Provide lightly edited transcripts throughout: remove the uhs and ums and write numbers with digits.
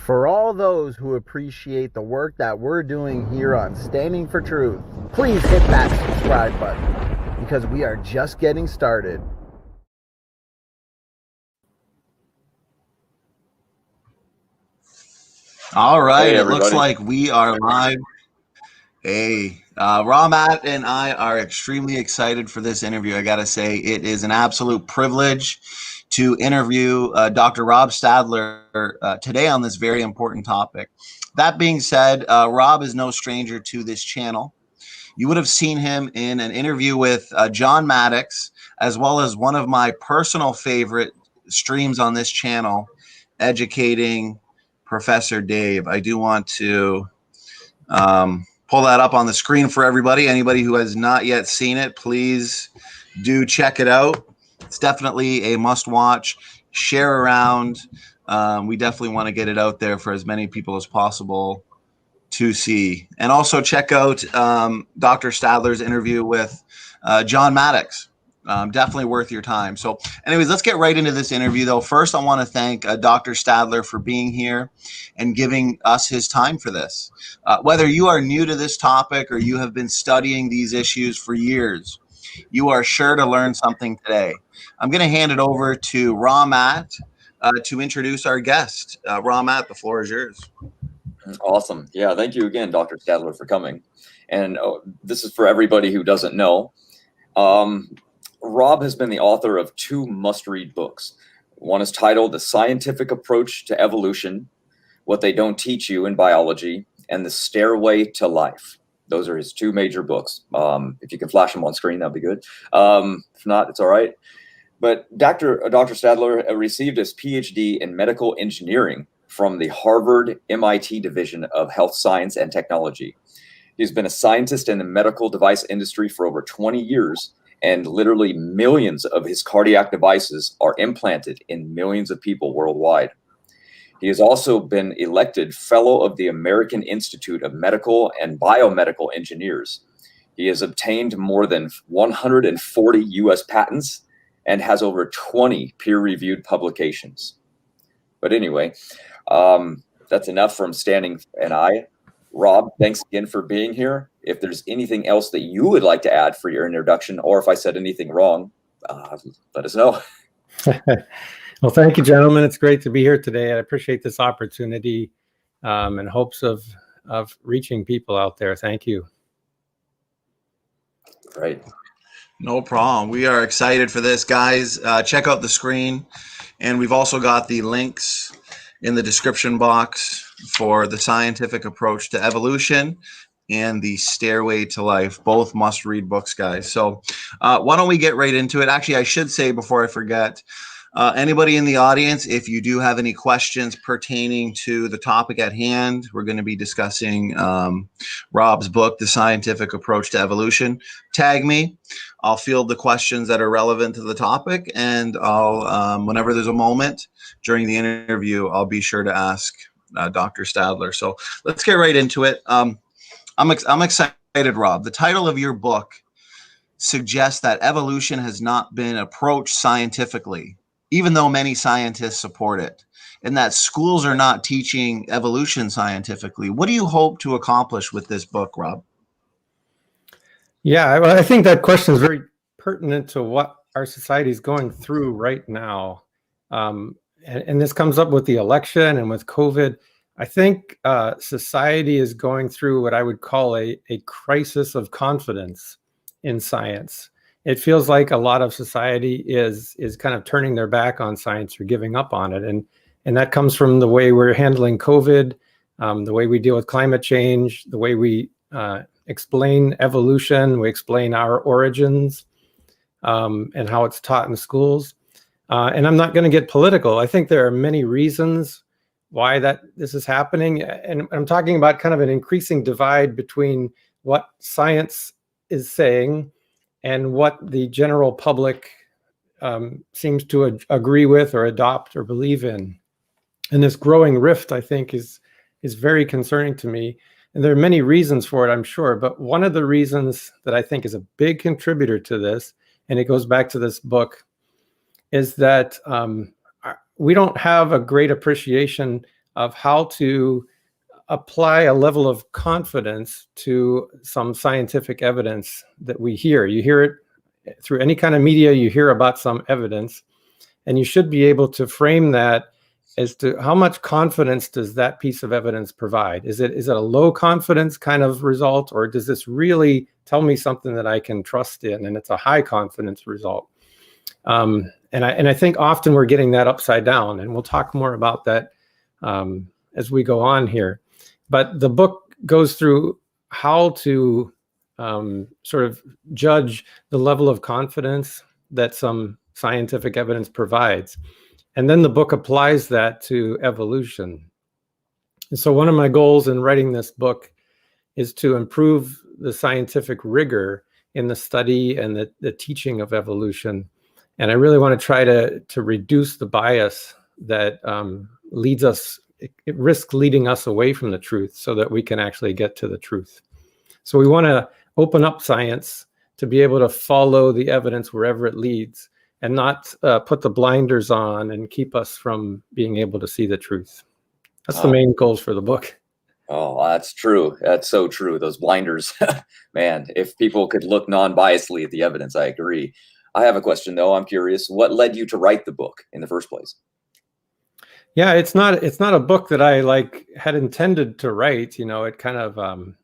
For all those who appreciate the work that we're doing here on Standing for Truth, please hit that subscribe button because we are just getting started. All right, hey, it looks like we are live. Hey, Matt and I are extremely excited for this interview. I got to say, it is an absolute privilege to interview Dr. Rob Stadler today on this very important topic. That being said, Rob is no stranger to this channel. You would have seen him in an interview with John Maddox, as well as one of my personal favorite streams on this channel, Educating Professor Dave. I do want to pull that up on the screen for everybody. Anybody who has not yet seen it, please do check it out. It's definitely a must-watch. Share around. We definitely want to get it out there for as many people as possible to see. And also check out Dr. Stadler's interview with John Maddox. Definitely worth your time. So anyways, let's get right into this interview, though. First, I want to thank Dr. Stadler for being here and giving us his time for this. Whether you are new to this topic or you have been studying these issues for years, you are sure to learn something today. I'm going to hand it over to Matt to introduce our guest. Matt, the floor is yours. Awesome. Yeah, thank you again, Dr. Stadler, for coming. And this is for everybody who doesn't know. Rob has been the author of 2 must-read books. One is titled The Scientific Approach to Evolution, What They Don't Teach You in Biology, and The Stairway to Life. Those are his 2 major books. If you can flash them on screen, that'd be good. If not, it's all right. But Dr. Stadler received his PhD in medical engineering from the Harvard MIT Division of Health Science and Technology. He's been a scientist in the medical device industry for over 20 years, and literally millions of his cardiac devices are implanted in millions of people worldwide. He has also been elected Fellow of the American Institute of Medical and Biomedical Engineers. He has obtained more than 140 U.S. patents and has over 20 peer-reviewed publications. But anyway, that's enough from Standing and I. Rob, thanks again for being here. If there's anything else that you would like to add for your introduction, or if I said anything wrong, let us know. Well, thank you, gentlemen. It's great to be here today. I appreciate this opportunity and hopes of reaching people out there. Thank you. Great. No problem. We are excited for this, guys. Check out the screen. And we've also got the links in the description box for The Scientific Approach to Evolution and The Stairway to Life, both must-read books, guys. So why don't we get right into it? Actually, I should say before I forget, anybody in the audience, if you do have any questions pertaining to the topic at hand, we're going to be discussing Rob's book, The Scientific Approach to Evolution. Tag me. I'll field the questions that are relevant to the topic, and I'll, whenever there's a moment during the interview, I'll be sure to ask Dr. Stadler. So let's get right into it. I'm excited, Rob. The title of your book suggests that evolution has not been approached scientifically, even though many scientists support it, and that schools are not teaching evolution scientifically. What do you hope to accomplish with this book, Rob? Yeah, I think that question is very pertinent to what our society is going through right now. And this comes up with the election and with COVID. I think society is going through what I would call a crisis of confidence in science. It feels like a lot of society is kind of turning their back on science or giving up on it. And that comes from the way we're handling COVID, the way we deal with climate change, the way we explain evolution, we explain our origins, and how it's taught in schools. And I'm not going to get political. I think there are many reasons why this is happening. And I'm talking about kind of an increasing divide between what science is saying and what the general public seems to agree with or adopt or believe in. And this growing rift, I think, is very concerning to me. And there are many reasons for it, I'm sure. But one of the reasons that I think is a big contributor to this, and it goes back to this book, is that we don't have a great appreciation of how to apply a level of confidence to some scientific evidence that we hear. You hear it through any kind of media, you hear about some evidence, and you should be able to frame that as to how much confidence does that piece of evidence provide? Is it a low confidence kind of result, or does this really tell me something that I can trust in and it's a high confidence result? And I think often we're getting that upside down, and we'll talk more about that as we go on here. But the book goes through how to sort of judge the level of confidence that some scientific evidence provides. And then the book applies that to evolution. And so one of my goals in writing this book is to improve the scientific rigor in the study and the teaching of evolution. And I really want to try to reduce the bias that leads us, it risks leading us away from the truth so that we can actually get to the truth. So we want to open up science to be able to follow the evidence wherever it leads, and not put the blinders on and keep us from being able to see the truth. That's the main goals for the book. Oh, that's true. That's so true. Those blinders, man, if people could look non-biasedly at the evidence, I agree. I have a question though. I'm curious, what led you to write the book in the first place? Yeah, it's not a book that I had intended to write. It kind of,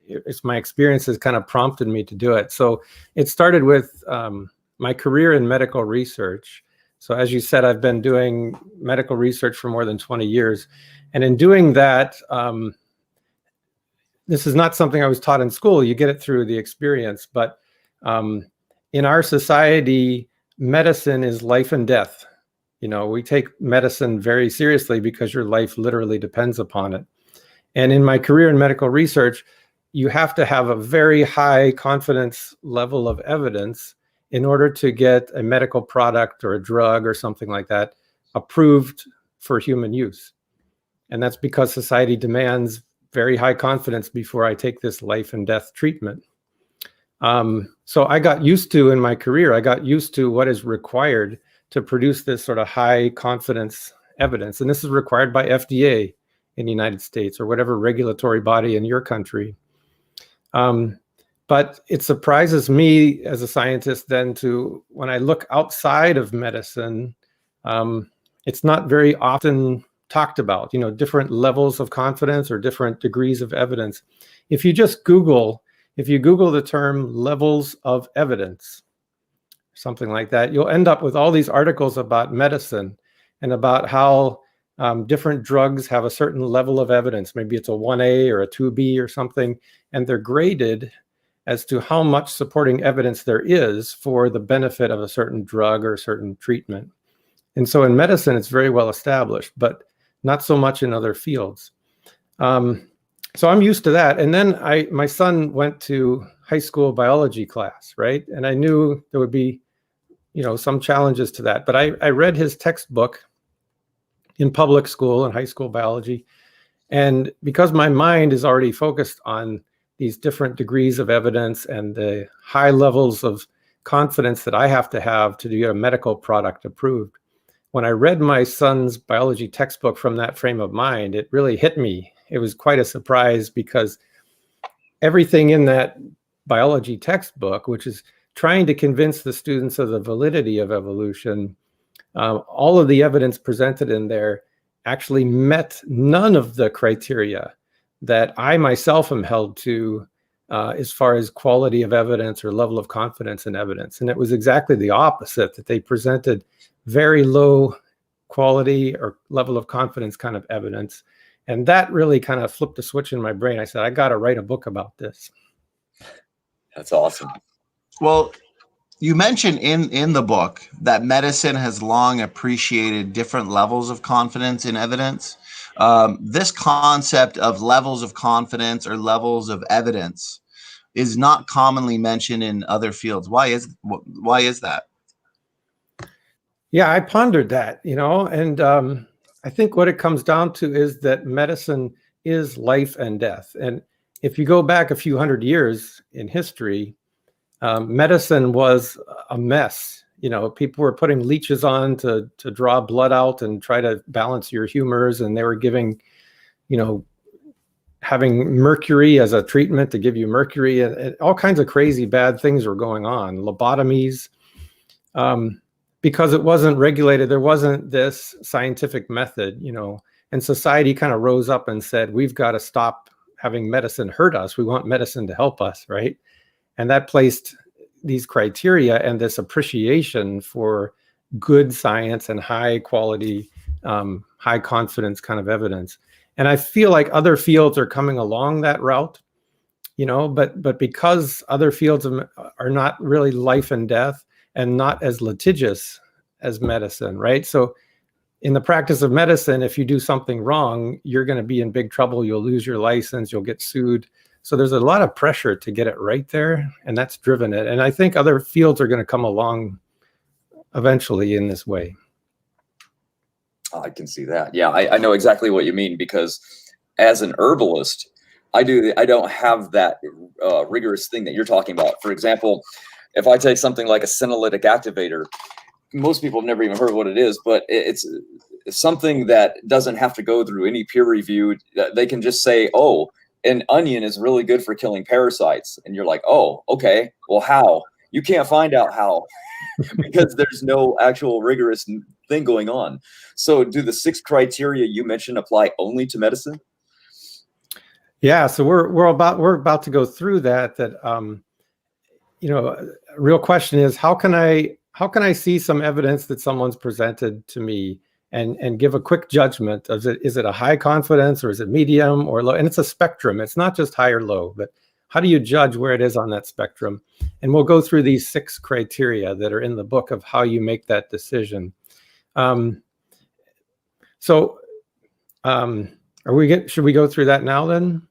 it's my experiences kind of prompted me to do it. So it started with my career in medical research. So as you said, I've been doing medical research for more than 20 years. And in doing that, this is not something I was taught in school. You get it through the experience. But in our society, medicine is life and death. We take medicine very seriously because your life literally depends upon it. And in my career in medical research, you have to have a very high confidence level of evidence in order to get a medical product or a drug or something like that approved for human use. And that's because society demands very high confidence before I take this life and death treatment. So I got used to, in my career, what is required to produce this sort of high confidence evidence. And this is required by FDA in the United States, or whatever regulatory body in your country. But it surprises me as a scientist then when I look outside of medicine, it's not very often talked about, different levels of confidence or different degrees of evidence. If you Google the term levels of evidence, something like that, you'll end up with all these articles about medicine and about how different drugs have a certain level of evidence. Maybe it's a 1A or a 2B or something, and they're graded as to how much supporting evidence there is for the benefit of a certain drug or a certain treatment. And so in medicine, it's very well established, but not so much in other fields. So I'm used to that. And then my son went to high school biology class, right? And I knew there would be, some challenges to that. But I read his textbook in public school and high school biology. And because my mind is already focused on these different degrees of evidence and the high levels of confidence that I have to get a medical product approved, when I read my son's biology textbook from that frame of mind, it really hit me. It was quite a surprise, because everything in that biology textbook, which is trying to convince the students of the validity of evolution, all of the evidence presented in there actually met none of the criteria that I myself am held to as far as quality of evidence or level of confidence in evidence. And it was exactly the opposite, that they presented very low quality or level of confidence kind of evidence. And that really kind of flipped a switch in my brain. I said, I got to write a book about this. That's awesome. Well, you mentioned in the book that medicine has long appreciated different levels of confidence in evidence. This concept of levels of confidence or levels of evidence is not commonly mentioned in other fields. Why is that? Yeah, I pondered that, and I think what it comes down to is that medicine is life and death. And if you go back a few hundred years in history, medicine was a mess. people were putting leeches on to draw blood out and try to balance your humors, and they were giving, having mercury as a treatment to give you mercury, and all kinds of crazy bad things were going on. Lobotomies, because it wasn't regulated. There wasn't this scientific method, and society kind of rose up and said, we've got to stop having medicine hurt us. We want medicine to help us, right? And that placed these criteria and this appreciation for good science and high quality, high confidence kind of evidence. And I feel like other fields are coming along that route, but because other fields are not really life and death and not as litigious as medicine, right? So in the practice of medicine, if you do something wrong, you're going to be in big trouble. You'll lose your license, you'll get sued. So there's a lot of pressure to get it right there, and that's driven it. And I think other fields are going to come along eventually in this way. I can see that. Yeah, I know exactly what you mean, because as an herbalist, I don't have that rigorous thing that you're talking about. For example, if I take something like a senolytic activator, most people have never even heard of what it is, but it's something that doesn't have to go through any peer review. They can just say, oh, an onion is really good for killing parasites. And you're like, oh, okay, well, how? You can't find out how because there's no actual rigorous thing going on. So do the 6 criteria you mentioned apply only to medicine? Yeah, so we're about to go through that. Real question is, how can I see some evidence that someone's presented to me and give a quick judgment? Is it a high confidence, or is it medium or low? And it's a spectrum. It's not just high or low, but how do you judge where it is on that spectrum? And we'll go through these 6 criteria that are in the book of how you make that decision. Should we go through that now then?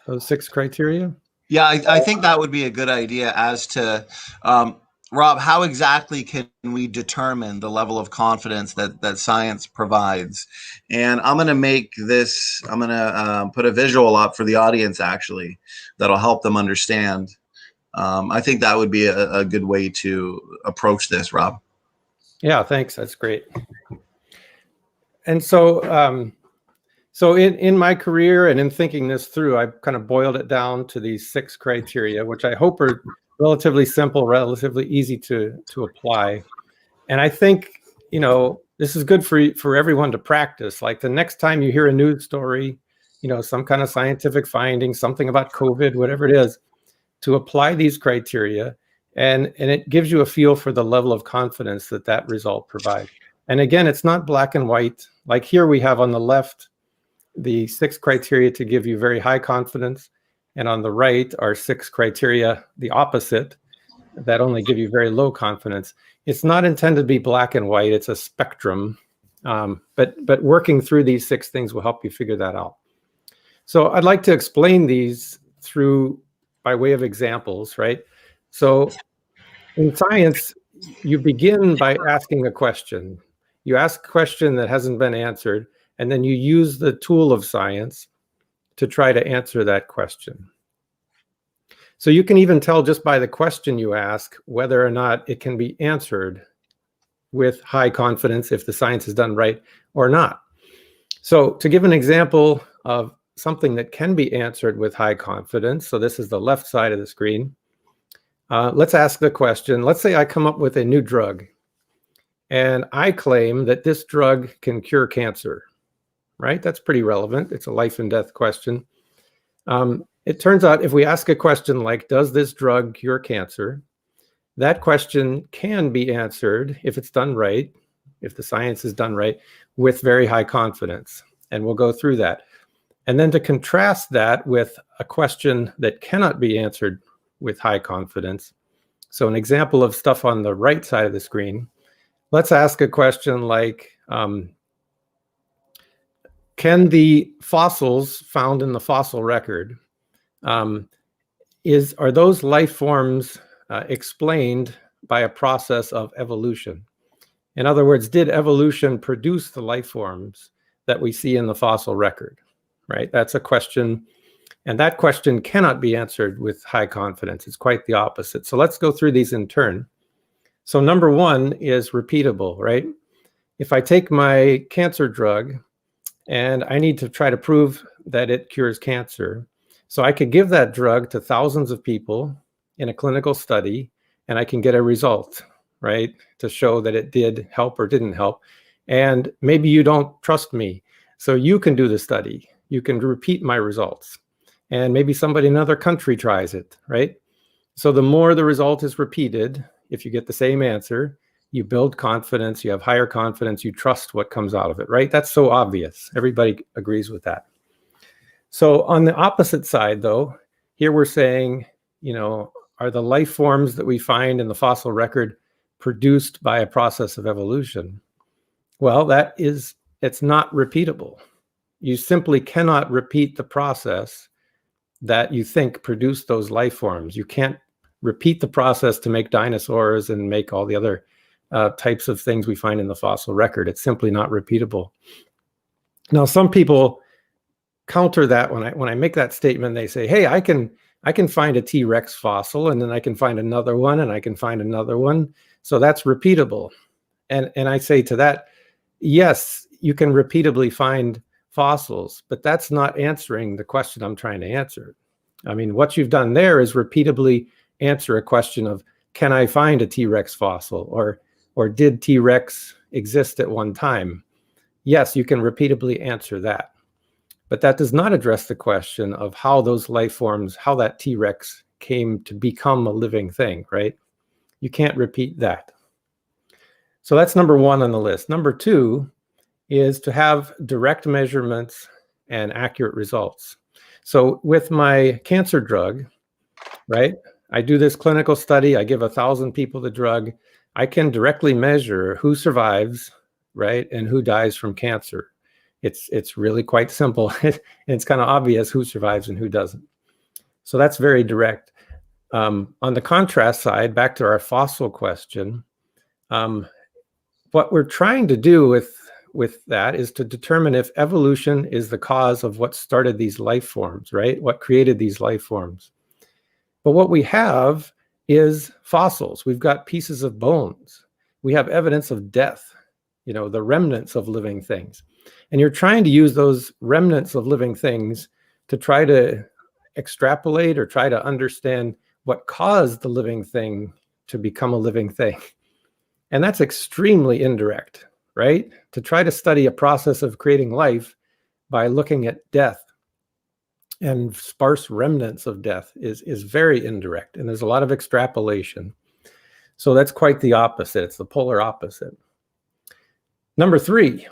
Those 6 criteria? Yeah, I think that would be a good idea. As to Rob, how exactly can we determine the level of confidence that science provides? And I'm going to put a visual up for the audience, actually, that'll help them understand. I think that would be a good way to approach this, Rob. Yeah, thanks. That's great. And so in my career and in thinking this through, I've kind of boiled it down to these 6 criteria, which I hope are relatively simple, relatively easy to apply. And I think, this is good for everyone to practice. Like the next time you hear a news story, some kind of scientific finding, something about COVID, whatever it is, to apply these criteria, and it gives you a feel for the level of confidence that result provides. And again, it's not black and white. Like here we have on the left the 6 criteria to give you very high confidence. And on the right are 6 criteria, the opposite, that only give you very low confidence. It's not intended to be black and white. It's a spectrum. But working through these 6 things will help you figure that out. So I'd like to explain these by way of examples, right? So in science, you begin by asking a question. You ask a question that hasn't been answered, and then you use the tool of science to try to answer that question. So you can even tell just by the question you ask whether or not it can be answered with high confidence if the science is done right or not. So to give an example of something that can be answered with high confidence, so this is the left side of the screen. Let's ask the question. Let's say I come up with a new drug, and I claim that this drug can cure cancer. Right? That's pretty relevant. It's a life and death question. It turns out if we ask a question like, does this drug cure cancer? That question can be answered if it's done right, if the science is done right, with very high confidence. And we'll go through that. And then to contrast that with a question that cannot be answered with high confidence. So an example of stuff on the right side of the screen, let's ask a question like, can the fossils found in the fossil record, are those life forms explained by a process of evolution? In other words, did evolution produce the life forms that we see in the fossil record, right? That's a question, and that question cannot be answered with high confidence. It's quite the opposite. So let's go through these in turn. So number one is repeatable, right? If I take my cancer drug and I need to try to prove that it cures cancer, so I could give that drug to thousands of people in a clinical study, and I can get a result, right, to show that it did help or didn't help. And maybe you don't trust me, so you can do the study. You can repeat my results. And maybe somebody in another country tries it, right? So the more the result is repeated, if you get the same answer, you build confidence, you have higher confidence, you trust what comes out of it, right? That's so obvious. Everybody agrees with that. So on the opposite side, though, here we're saying, are the life forms that we find in the fossil record produced by a process of evolution? Well, it's not repeatable. You simply cannot repeat the process that you think produced those life forms. You can't repeat the process to make dinosaurs and make all the other types of things we find in the fossil record. It's simply not repeatable. Now, some people counter that when I make that statement. They say, hey, I can find a T-Rex fossil, and then I can find another one, and I can find another one. So that's repeatable. And I say to that, yes, you can repeatably find fossils, but that's not answering the question I'm trying to answer. I mean, what you've done there is repeatably answer a question of, can I find a T-Rex fossil, or did T-Rex exist at one time? Yes, you can repeatably answer that. But that does not address the question of how those life forms, how that T-Rex came to become a living thing, right? You can't repeat that. So that's number one on the list. Number two is to have direct measurements and accurate results. So with my cancer drug, right, I do this clinical study, I give 1,000 people the drug, I can directly measure who survives, right, and who dies from cancer. It's really quite simple. It's kind of obvious who survives and who doesn't. So that's very direct. On the contrast side, back to our fossil question, what we're trying to do with that is to determine if evolution is the cause of what started these life forms, right? What created these life forms. But what we have is fossils. We've got pieces of bones. We have evidence of death, the remnants of living things. And you're trying to use those remnants of living things to try to extrapolate or try to understand what caused the living thing to become a living thing. And that's extremely indirect, right? To try to study a process of creating life by looking at death and sparse remnants of death is very indirect. And there's a lot of extrapolation. So that's quite the opposite. It's the polar opposite. Number three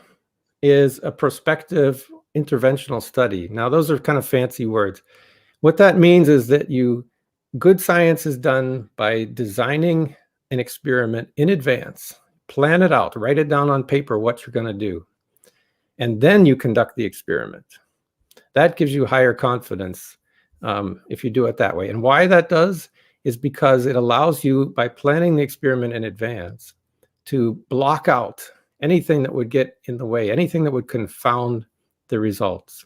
is a prospective interventional study. Now, those are kind of fancy words. What that means is that good science is done by designing an experiment in advance, plan it out, write it down on paper what you're going to do, and then you conduct the experiment. That gives you higher confidence if you do it that way. And why that does is because it allows you, by planning the experiment in advance, to block out anything that would get in the way, anything that would confound the results.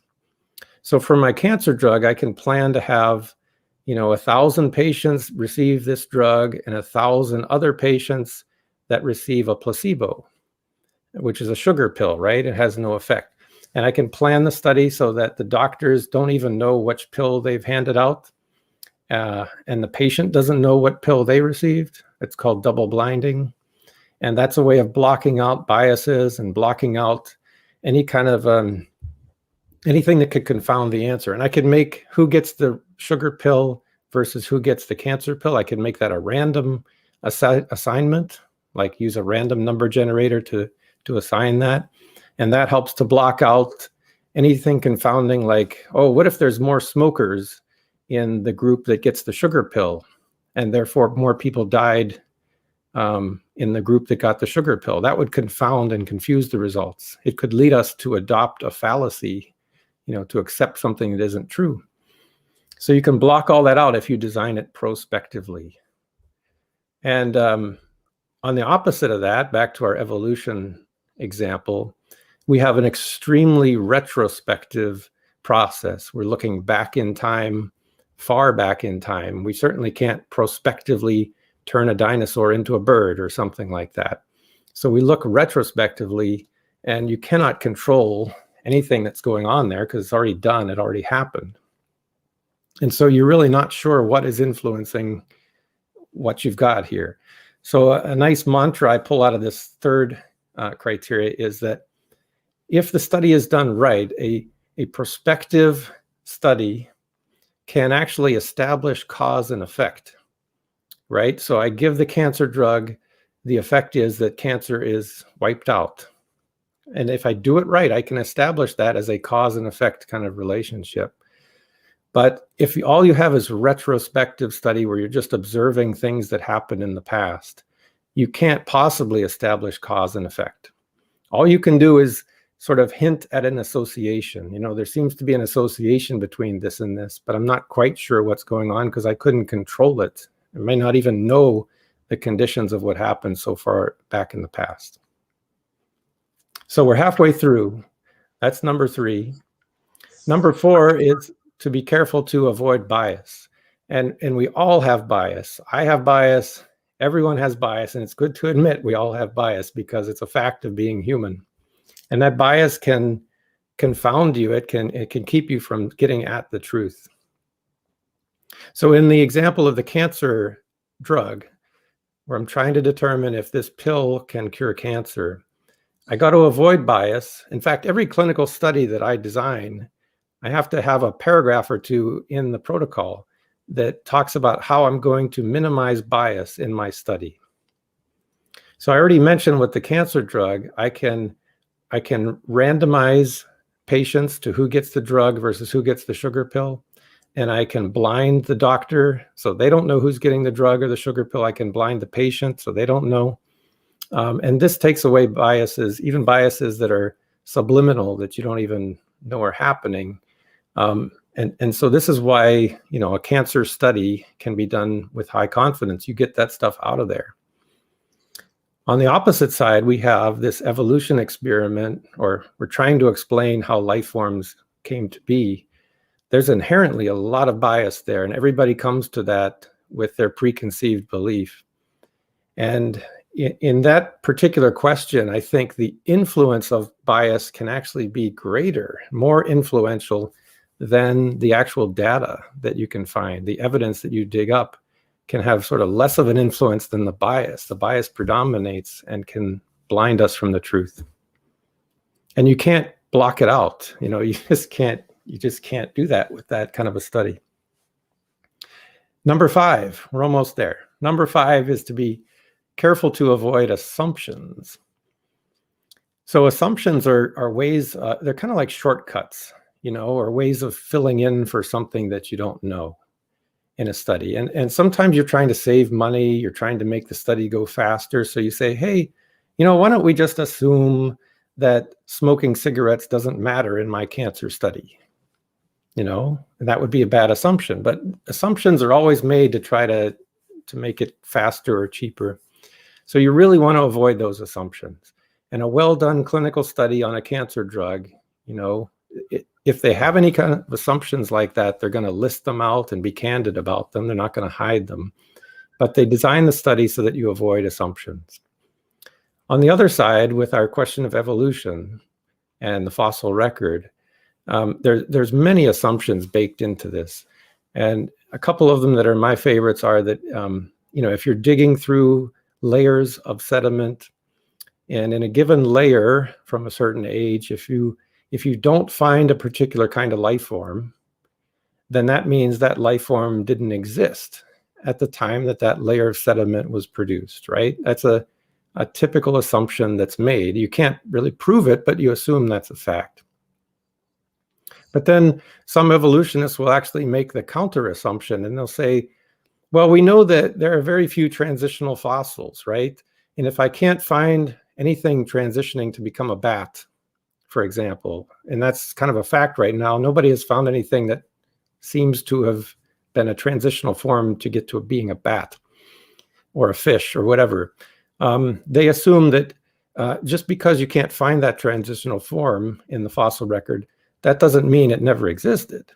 So for my cancer drug, I can plan to have 1,000 patients receive this drug and 1,000 other patients that receive a placebo, which is a sugar pill, right? It has no effect. And I can plan the study so that the doctors don't even know which pill they've handed out. And the patient doesn't know what pill they received. It's called double blinding. And that's a way of blocking out biases and blocking out any kind of anything that could confound the answer. And I could make who gets the sugar pill versus who gets the cancer pill. I can make that a random assignment, like use a random number generator to assign that. And that helps to block out anything confounding, like, oh, what if there's more smokers in the group that gets the sugar pill, and therefore more people died in the group that got the sugar pill? That would confound and confuse the results. It could lead us to adopt a fallacy, to accept something that isn't true. So you can block all that out if you design it prospectively. And on the opposite of that, back to our evolution example, we have an extremely retrospective process. We're looking back in time, far back in time. We certainly can't prospectively turn a dinosaur into a bird or something like that. So we look retrospectively, and you cannot control anything that's going on there because it's already done, it already happened. And so you're really not sure what is influencing what you've got here. So a nice mantra I pull out of this third criteria is that if the study is done right, a prospective study can actually establish cause and effect, right? So I give the cancer drug, the effect is that cancer is wiped out. And if I do it right, I can establish that as a cause and effect kind of relationship. But if all you have is a retrospective study where you're just observing things that happened in the past, you can't possibly establish cause and effect. All you can do is sort of hint at an association. You know, there seems to be an association between this and this, but I'm not quite sure what's going on because I couldn't control it. I may not even know the conditions of what happened so far back in the past. So we're halfway through. That's number 3. Number 4 is to be careful to avoid bias. And we all have bias. I have bias. Everyone has bias. And it's good to admit we all have bias because it's a fact of being human. And that bias can confound you. It can keep you from getting at the truth. So in the example of the cancer drug, where I'm trying to determine if this pill can cure cancer, I got to avoid bias. In fact, every clinical study that I design, I have to have a paragraph or two in the protocol that talks about how I'm going to minimize bias in my study. So I already mentioned with the cancer drug, I can randomize patients to who gets the drug versus who gets the sugar pill. And I can blind the doctor so they don't know who's getting the drug or the sugar pill. I can blind the patient so they don't know. And this takes away biases, even biases that are subliminal that you don't even know are happening. And so this is why, you know, a cancer study can be done with high confidence. You get that stuff out of there. On the opposite side, we have this evolution experiment, or we're trying to explain how life forms came to be. There's inherently a lot of bias there, and everybody comes to that with their preconceived belief. And in that particular question, I think the influence of bias can actually be greater, more influential than the actual data that you can find. The evidence that you dig up can have sort of less of an influence than the bias. The bias predominates and can blind us from the truth. And you can't block it out. You know, you just can't do that with that kind of a study. Number 5, we're almost there. Number 5 is to be careful to avoid assumptions. So assumptions are ways, they're kind of like shortcuts, you know, or ways of filling in for something that you don't know in a study. And sometimes you're trying to save money, you're trying to make the study go faster. So you say, hey, you know, why don't we just assume that smoking cigarettes doesn't matter in my cancer study? You know, and that would be a bad assumption. But assumptions are always made to try to make it faster or cheaper. So you really want to avoid those assumptions. And a well-done clinical study on a cancer drug, you know, if they have any kind of assumptions like that, they're going to list them out and be candid about them. They're not going to hide them. But they design the study so that you avoid assumptions. On the other side, with our question of evolution and the fossil record, there's many assumptions baked into this. And a couple of them that are my favorites are that, you know, if you're digging through layers of sediment, and in a given layer from a certain age, if you don't find a particular kind of life form, then that means that life form didn't exist at the time that that layer of sediment was produced, right? That's a typical assumption that's made. You can't really prove it, but you assume that's a fact. But then some evolutionists will actually make the counter assumption, and they'll say, well, we know that there are very few transitional fossils, right? And if I can't find anything transitioning to become a bat, for example, and that's kind of a fact right now, nobody has found anything that seems to have been a transitional form to get to being a bat or a fish or whatever. They assume that just because you can't find that transitional form in the fossil record, that doesn't mean it never existed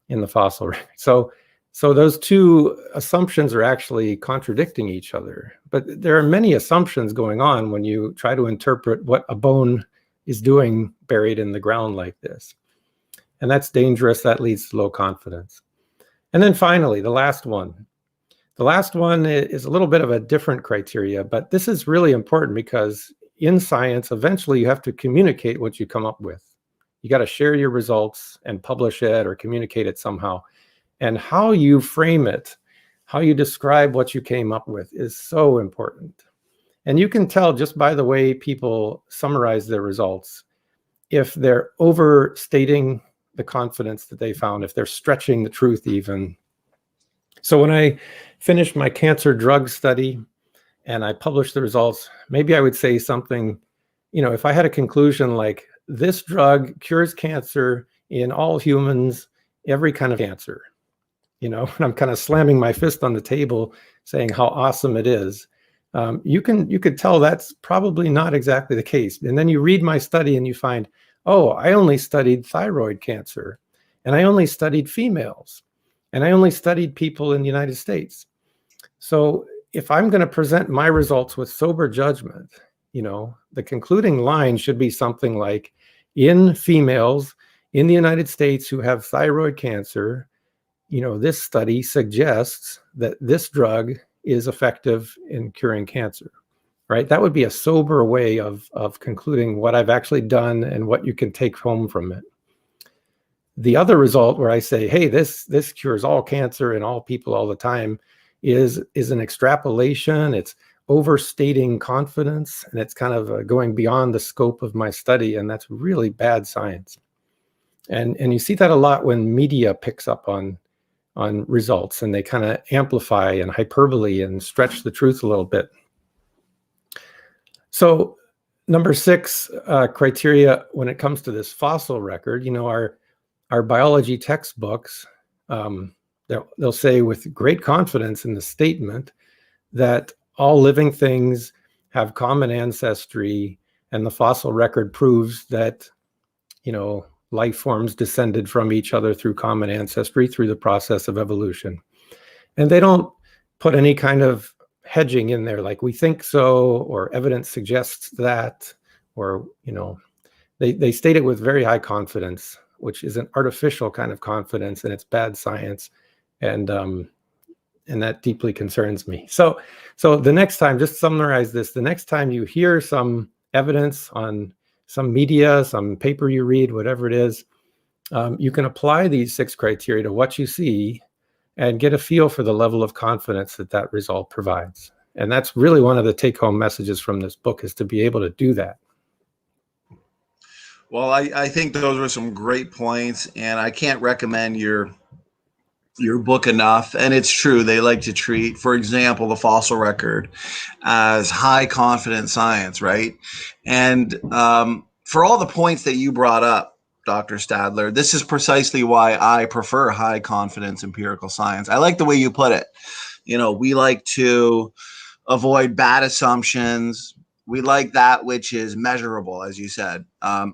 in the fossil record. So So those two assumptions are actually contradicting each other. But there are many assumptions going on when you try to interpret what a bone is doing buried in the ground like this. And that's dangerous. That leads to low confidence. And then finally, the last one. The last one is a little bit of a different criteria, but this is really important because in science, eventually you have to communicate what you come up with. You got to share your results and publish it or communicate it somehow. And how you frame it, how you describe what you came up with is so important. And you can tell just by the way people summarize their results, if they're overstating the confidence that they found, if they're stretching the truth even. So when I finished my cancer drug study and I published the results, maybe I would say something, if I had a conclusion like this drug cures cancer in all humans, every kind of cancer, and I'm kind of slamming my fist on the table saying how awesome it is. You could tell that's probably not exactly the case. And then you read my study and you find, oh, I only studied thyroid cancer and I only studied females and I only studied people in the United States. So if I'm going to present my results with sober judgment, the concluding line should be something like, in females in the United States who have thyroid cancer, this study suggests that this drug is effective in curing cancer, right? That would be a sober way of concluding what I've actually done and what you can take home from it. The other result where I say, hey, this cures all cancer in all people all the time is an extrapolation. It's overstating confidence, and it's kind of going beyond the scope of my study, and that's really bad science. And you see that a lot when media picks up on results, and they kind of amplify and hyperbole and stretch the truth a little bit. So number 6 criteria when it comes to this fossil record, our biology textbooks, they'll say with great confidence in the statement that all living things have common ancestry, and the fossil record proves that, life forms descended from each other through common ancestry through the process of evolution. And they don't put any kind of hedging in there, like we think so, or evidence suggests that, or, they state it with very high confidence, which is an artificial kind of confidence, and it's bad science. And that deeply concerns me. So the next time, just summarize this, the next time you hear some evidence on some media, some paper you read, whatever it is, you can apply these 6 criteria to what you see and get a feel for the level of confidence that result provides. And that's really one of the take-home messages from this book, is to be able to do that. Well, I think those were some great points, and I can't recommend your book enough. And it's true, they like to treat, for example, the fossil record as high confidence science, right? And for all the points that you brought up, Dr. Stadler, this is precisely why I prefer high confidence empirical science. I like the way you put it. We like to avoid bad assumptions. We like that which is measurable, as you said.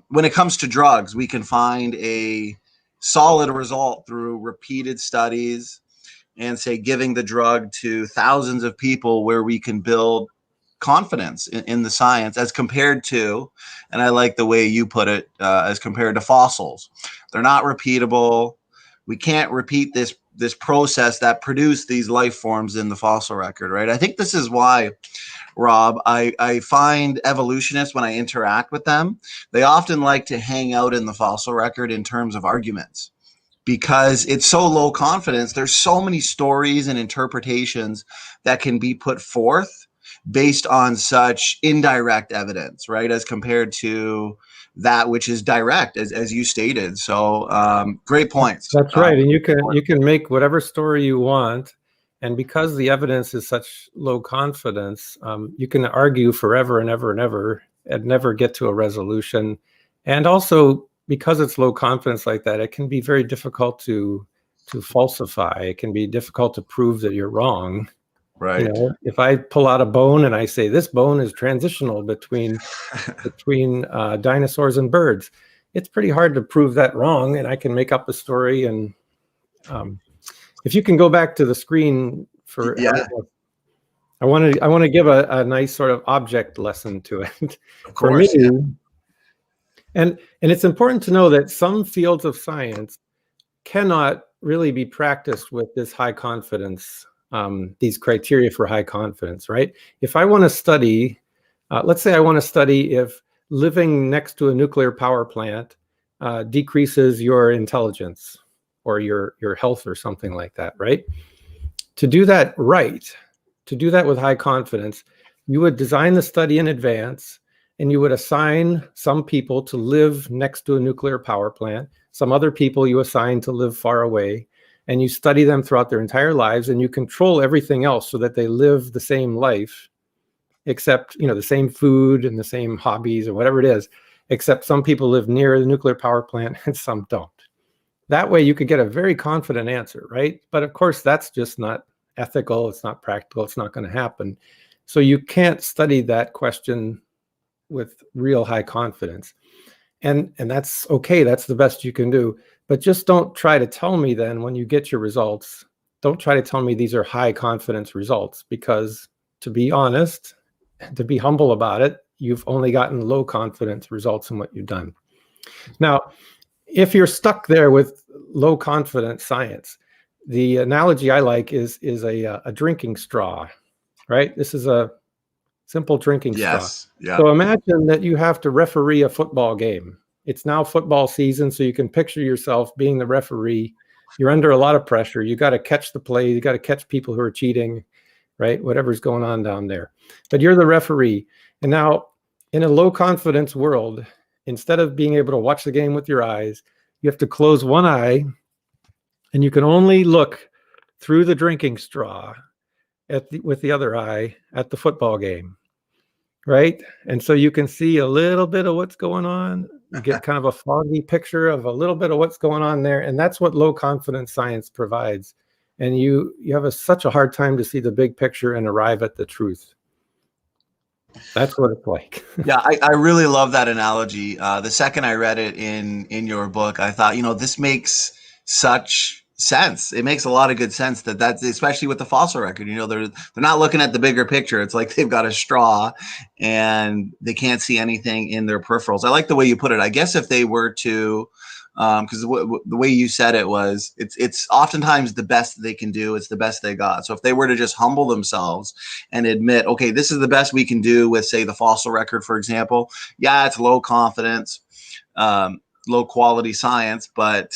When it comes to drugs, we can find a solid result through repeated studies and, say, giving the drug to thousands of people, where we can build confidence in the science, as compared to, and I like the way you put it, as compared to fossils. They're not repeatable. We can't repeat this process that produced these life forms in the fossil record, right? I think this is why, Rob, I find evolutionists, when I interact with them, they often like to hang out in the fossil record in terms of arguments, because it's so low confidence. There's so many stories and interpretations that can be put forth based on such indirect evidence, right, as compared to that which is direct, as you stated. So great points. That's right. And you can make whatever story you want. And because the evidence is such low confidence, you can argue forever and ever and ever and never get to a resolution. And also, because it's low confidence like that, it can be very difficult to falsify. It can be difficult to prove that you're wrong. Right. If I pull out a bone and I say this bone is transitional between dinosaurs and birds, it's pretty hard to prove that wrong. And I can make up a story and if you can go back to the screen for, I want to give a nice sort of object lesson to it. For me, and it's important to know that some fields of science cannot really be practiced with this high confidence, these criteria for high confidence, right? If I want to study, let's say I want to study if living next to a nuclear power plant decreases your intelligence or your health or something like that, right? To do that right, to do that with high confidence, you would design the study in advance and you would assign some people to live next to a nuclear power plant, some other people you assign to live far away, and you study them throughout their entire lives, and you control everything else so that they live the same life, except, the same food and the same hobbies or whatever it is, except some people live near the nuclear power plant and some don't. That way you could get a very confident answer, right? But of course, that's just not ethical. It's not practical. It's not going to happen. So you can't study that question with real high confidence. And that's okay. That's the best you can do. But just don't try to tell me then when you get your results, don't try to tell me these are high confidence results, because to be honest, to be humble about it, you've only gotten low confidence results in what you've done. Now, if you're stuck there with low confidence science, the analogy I like is a drinking straw, right? This is a simple drinking straw. Yeah. So imagine that you have to referee a football game. It's now football season, so you can picture yourself being the referee. You're under a lot of pressure. You got to catch the play. You got to catch people who are cheating, right? Whatever's going on down there. But you're the referee. And now in a low confidence world, instead of being able to watch the game with your eyes, you have to close one eye and you can only look through the drinking straw with the other eye at the football game, right? And so you can see a little bit of what's going on. You get kind of a foggy picture of a little bit of what's going on there. And that's what low confidence science provides. And you have such a hard time to see the big picture and arrive at the truth. That's what it's like. Yeah, I really love that analogy. The second I read it in your book, I thought, this makes such sense. It makes a lot of good sense that's especially with the fossil record. They're not looking at the bigger picture. It's like they've got a straw and they can't see anything in their peripherals. I like the way you put it. I guess if they were to, because the way you said it was, it's oftentimes the best they can do. It's the best they got. So if they were to just humble themselves and admit, okay, this is the best we can do with, say, the fossil record, for example. Yeah, it's low confidence, low quality science, but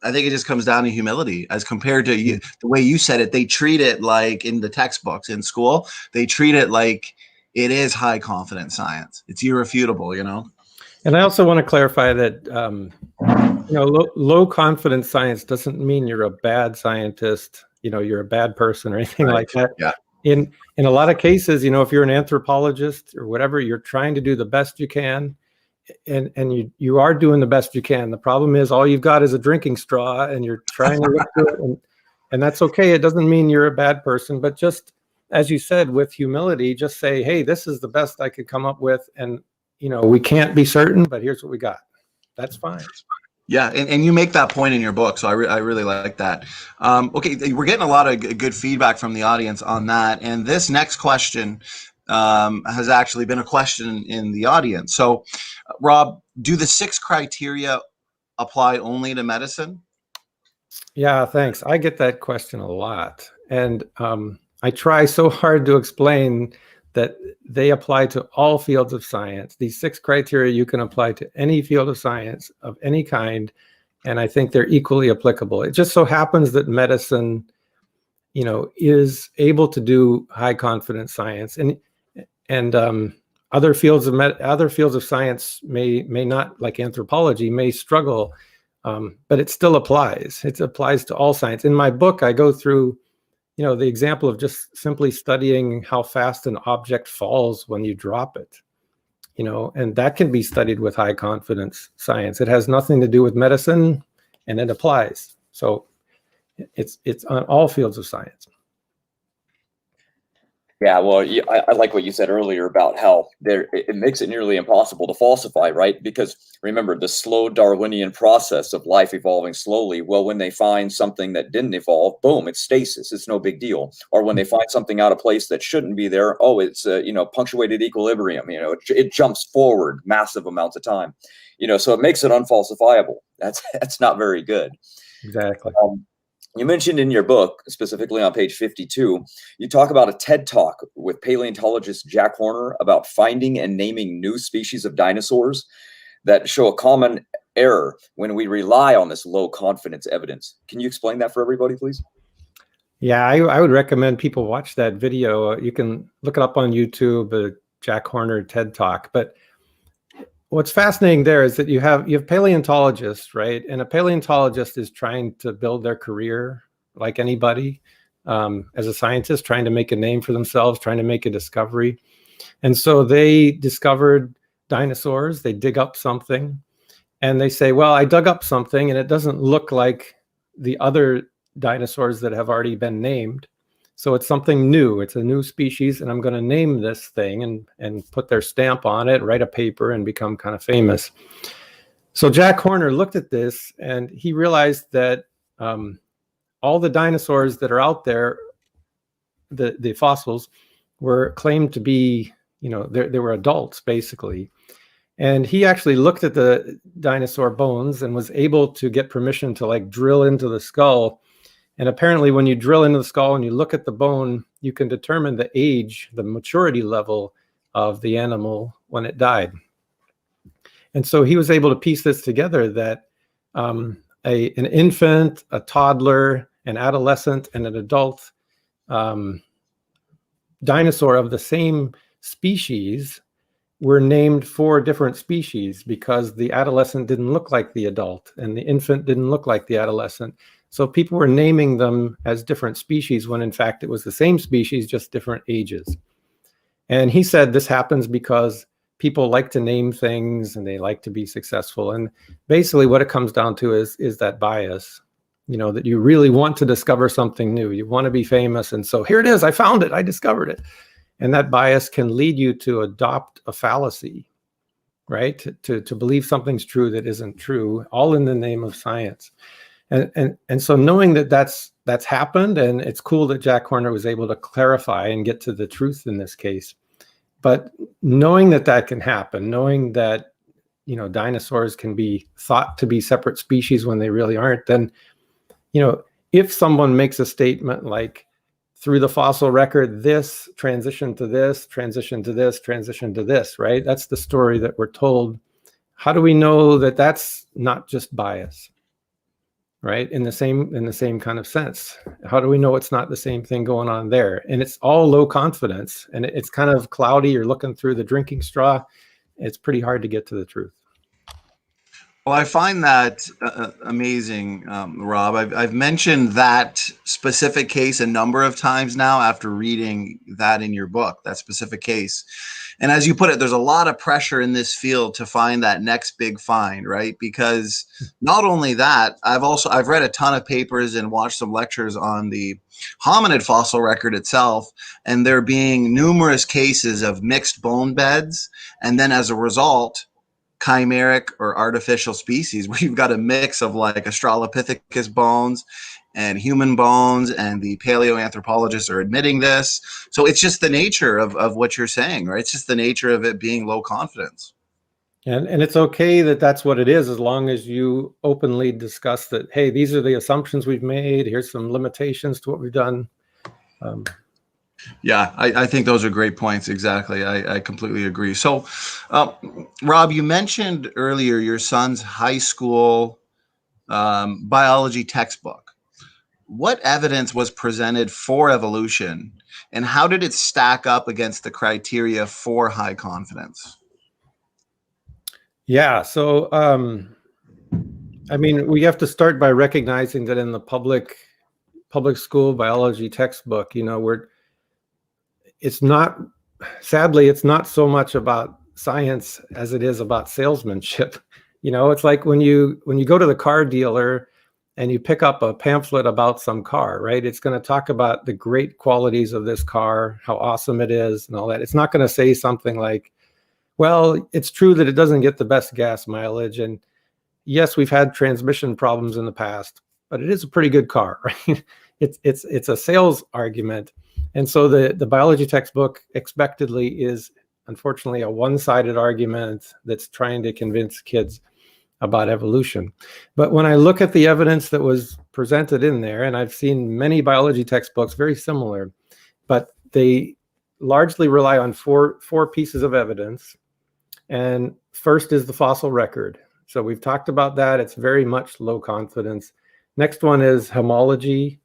I think it just comes down to humility as compared to the way you said it. They treat it like in the textbooks in school, they treat it like it is high confidence science. It's irrefutable, And I also want to clarify that, low confidence science doesn't mean you're a bad scientist, you're a bad person or anything like that. Yeah. In a lot of cases, if you're an anthropologist or whatever, you're trying to do the best you can. And you are doing the best you can. The problem is all you've got is a drinking straw and you're trying to look through it, and that's okay. It doesn't mean you're a bad person, but just as you said, with humility, just say, hey, this is the best I could come up with. And, we can't be certain, but here's what we got. That's fine. Yeah, and you make that point in your book, so I really like that. Okay, we're getting a lot of good feedback from the audience on that. And this next question has actually been a question in the audience. So, Rob, do the 6 criteria apply only to medicine? Yeah, thanks. I get that question a lot. And I try so hard to explain that they apply to all fields of science. These 6 criteria you can apply to any field of science of any kind, and I think they're equally applicable. It just so happens that medicine, is able to do high confidence science, and other fields of science may not, like anthropology, may struggle, but it still applies. It applies to all science. In my book, I go through the example of just simply studying how fast an object falls when you drop it, and that can be studied with high confidence science. It has nothing to do with medicine, and it applies. So it's on all fields of science. Yeah, well, I like what you said earlier about how it makes it nearly impossible to falsify, right? Because remember, the slow Darwinian process of life evolving slowly. Well, when they find something that didn't evolve, boom, it's stasis. It's no big deal. Or when they find something out of place that shouldn't be there, oh, it's punctuated equilibrium. It jumps forward massive amounts of time. So it makes it unfalsifiable. That's not very good. Exactly. You mentioned in your book, specifically on page 52, you talk about a TED Talk with paleontologist Jack Horner about finding and naming new species of dinosaurs that show a common error when we rely on this low confidence evidence. Can you explain that for everybody, please? Yeah, I would recommend people watch that video. You can look it up on YouTube, Jack Horner TED Talk. But what's fascinating there is that you have paleontologists, right? And a paleontologist is trying to build their career like anybody, as a scientist, trying to make a name for themselves, trying to make a discovery. And so they discovered dinosaurs. They dig up something and they say, well, I dug up something and it doesn't look like the other dinosaurs that have already been named. So it's something new. It's a new species, and I'm going to name this thing and put their stamp on it, write a paper, and become kind of famous. So Jack Horner looked at this, and he realized that all the dinosaurs that are out there, the fossils, were claimed to be, they were adults, basically. And he actually looked at the dinosaur bones and was able to get permission to drill into the skull. And apparently when you drill into the skull and you look at the bone, you can determine the age, the maturity level of the animal when it died. And so he was able to piece this together that an infant, a toddler, an adolescent, and an adult dinosaur of the same species were named for different species because the adolescent didn't look like the adult and the infant didn't look like the adolescent. So people were naming them as different species when in fact it was the same species, just different ages. And he said this happens because people like to name things and they like to be successful. And basically what it comes down to is that bias, that you really want to discover something new. You want to be famous. And so here it is, I found it, I discovered it. And that bias can lead you to adopt a fallacy, right? To believe something's true that isn't true, all in the name of science. And so knowing that that's happened, and it's cool that Jack Horner was able to clarify and get to the truth in this case. But knowing that can happen, knowing that dinosaurs can be thought to be separate species when they really aren't, then if someone makes a statement like, through the fossil record, this transition to this, transition to this, transition to this, right? That's the story that we're told. How do we know that that's not just bias, right? In the same kind of sense. How do we know it's not the same thing going on there? And it's all low confidence, and it's kind of cloudy. You're looking through the drinking straw. It's pretty hard to get to the truth. Well, I find that amazing, Rob. I've mentioned that specific case a number of times now after reading that in your book, that specific case. And as you put it, there's a lot of pressure in this field to find that next big find, right? Because not only that, I've read a ton of papers and watched some lectures on the hominid fossil record itself, and there being numerous cases of mixed bone beds, and then as a result, chimeric or artificial species where you've got a mix of like Australopithecus bones and human bones, and the paleoanthropologists are admitting this. So it's just the nature of what you're saying, right? It's just the nature of it being low confidence. And it's okay that that's what it is, as long as you openly discuss that, hey, these are the assumptions we've made, here's some limitations to what we've done. Yeah, I think those are great points. Exactly. I completely agree. So, Rob, you mentioned earlier your son's high school biology textbook. What evidence was presented for evolution, and how did it stack up against the criteria for high confidence? Yeah, so we have to start by recognizing that in the public school biology textbook, it's not so much about science as it is about salesmanship. It's like when you go to the car dealer and you pick up a pamphlet about some car, right? It's going to talk about the great qualities of this car, how awesome it is and all that. It's not going to say something like, well, it's true that it doesn't get the best gas mileage. And yes, we've had transmission problems in the past, but it is a pretty good car, right? It's a sales argument. And so the biology textbook expectedly is unfortunately a one-sided argument that's trying to convince kids about evolution. But when I look at the evidence that was presented in there, and I've seen many biology textbooks very similar, but they largely rely on four pieces of evidence. And first is the fossil record. So we've talked about that. It's very much low confidence. Next one is homology,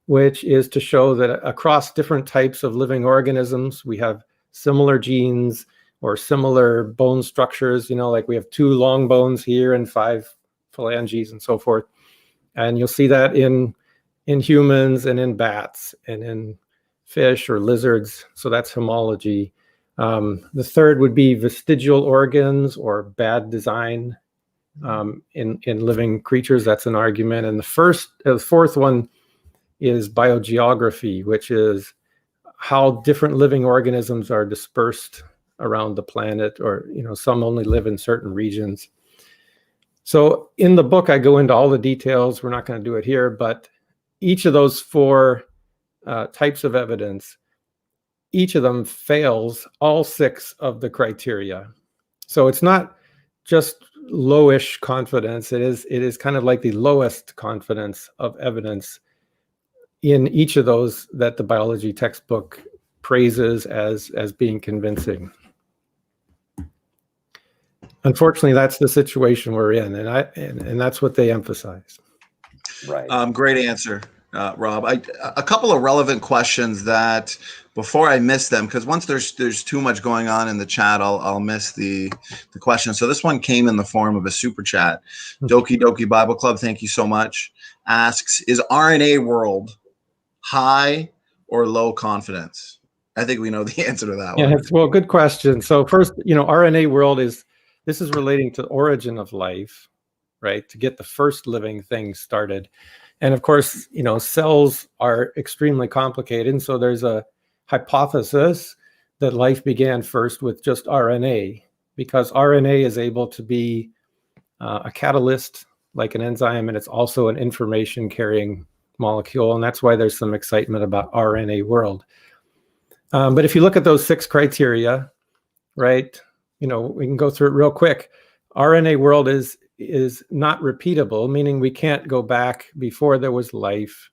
which is to show that across different types of living organisms, we have similar genes or similar bone structures, like we have 2 long bones here and 5 phalanges and so forth. And you'll see that in humans and in bats and in fish or lizards. So that's homology. The third would be vestigial organs or bad design in living creatures. That's an argument. And the fourth one is biogeography, which is how different living organisms are dispersed around the planet, or some only live in certain regions. So in the book, I go into all the details. We're not going to do it here, but each of those 4 types of evidence, each of them fails all 6 of the criteria. So it's not just lowish confidence. It is kind of like the lowest confidence of evidence in each of those that the biology textbook praises as being convincing. Unfortunately, that's the situation we're in, and that's what they emphasize. Right. Great answer, Rob. A couple of relevant questions that, before I miss them, because once there's too much going on in the chat, I'll miss the question. So this one came in the form of a super chat. Doki Doki Bible Club, thank you so much. Asks, is RNA world high or low confidence? I think we know the answer to that one. Yeah, well, good question. So first, RNA world this is relating to the origin of life, right? To get the first living thing started. And of course, cells are extremely complicated. And so there's a hypothesis that life began first with just RNA, because RNA is able to be a catalyst like an enzyme, and it's also an information carrying molecule. And that's why there's some excitement about RNA world. But if you look at those 6 criteria, right, we can go through it real quick. RNA world is not repeatable, meaning we can't go back before there was life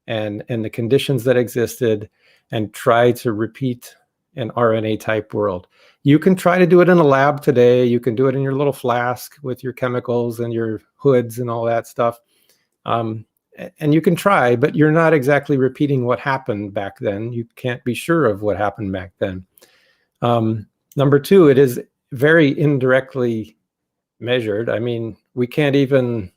and the conditions that existed and try to repeat an RNA type world. You can try to do it in a lab today. You can do it in your little flask with your chemicals and your hoods and all that stuff. And you can try, but you're not exactly repeating what happened back then. You can't be sure of what happened back then. Number 2, it is very indirectly measured. I mean, we can't even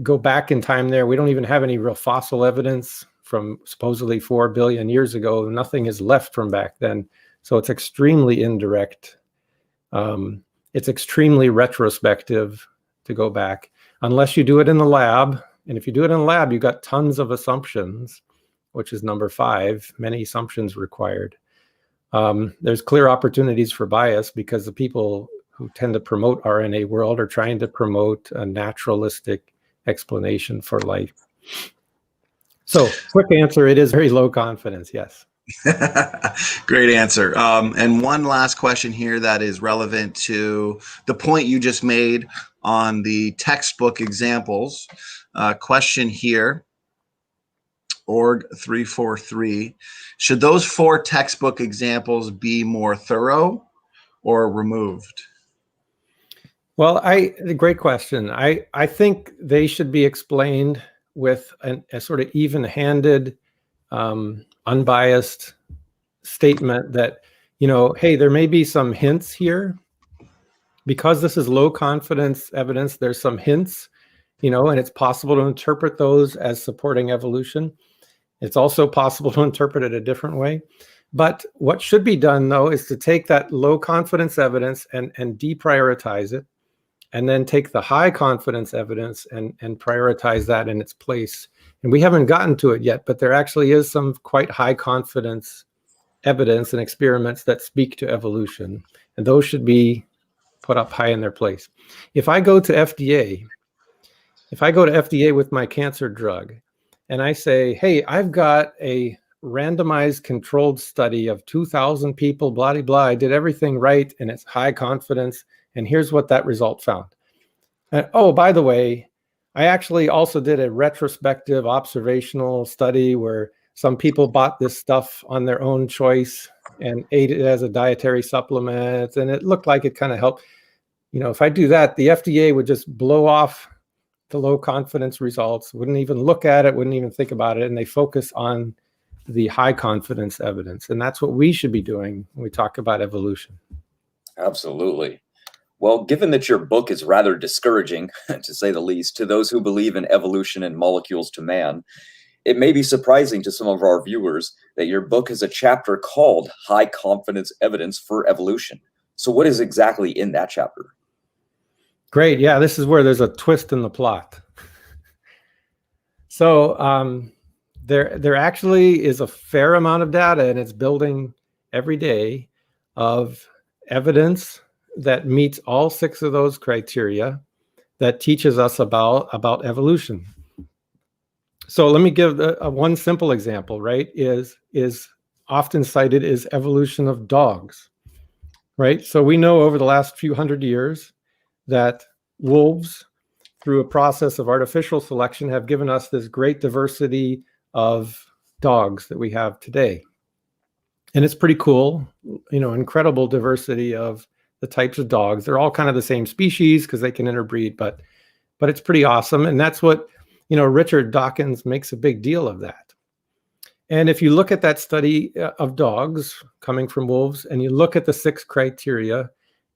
go back in time there. We don't even have any real fossil evidence from supposedly 4 billion years ago. Nothing is left from back then. So it's extremely indirect. It's extremely retrospective to go back, unless you do it in the lab. And if you do it in the lab, you've got tons of assumptions, which is number 5, many assumptions required. There's clear opportunities for bias because the people who tend to promote RNA world are trying to promote a naturalistic explanation for life. So quick answer, it is very low confidence, yes. Great answer. And one last question here that is relevant to the point you just made on the textbook examples. Question here, org 343. Should those 4 textbook examples be more thorough or removed? Well, great question. I think they should be explained with a sort of even-handed, unbiased statement that, hey, there may be some hints here. Because this is low confidence evidence, there's some hints, and it's possible to interpret those as supporting evolution. It's also possible to interpret it a different way. But what should be done, though, is to take that low confidence evidence and deprioritize it and then take the high confidence evidence and prioritize that in its place. And we haven't gotten to it yet, but there actually is some quite high confidence evidence and experiments that speak to evolution, and those should be put up high in their place. If I go to FDA with my cancer drug and I say, hey, I've got a randomized controlled study of 2,000 people, blah, blah, blah, I did everything right and it's high confidence, and here's what that result found. And, oh, by the way, I actually also did a retrospective observational study where some people bought this stuff on their own choice and ate it as a dietary supplement, and it looked like it kind of helped. If I do that, the FDA would just blow off the low confidence results, wouldn't even look at it, wouldn't even think about it, and they focus on the high confidence evidence. And that's what we should be doing when we talk about evolution. Absolutely. Well, given that your book is rather discouraging, to say the least, to those who believe in evolution and molecules to man, it may be surprising to some of our viewers that your book has a chapter called High Confidence Evidence for Evolution. So what is exactly in that chapter? Great. Yeah, this is where there's a twist in the plot. So there actually is a fair amount of data, and it's building every day, of evidence that meets all 6 of those criteria that teaches us about evolution. So let me give one simple example, right? Is often cited is evolution of dogs, right? So we know over the last few hundred years that wolves, through a process of artificial selection, have given us this great diversity of dogs that we have today. And it's pretty cool, incredible diversity of the types of dogs. They're all kind of the same species because they can interbreed, but it's pretty awesome. And that's what, Richard Dawkins makes a big deal of that. And if you look at that study of dogs coming from wolves, and you look at the 6 criteria,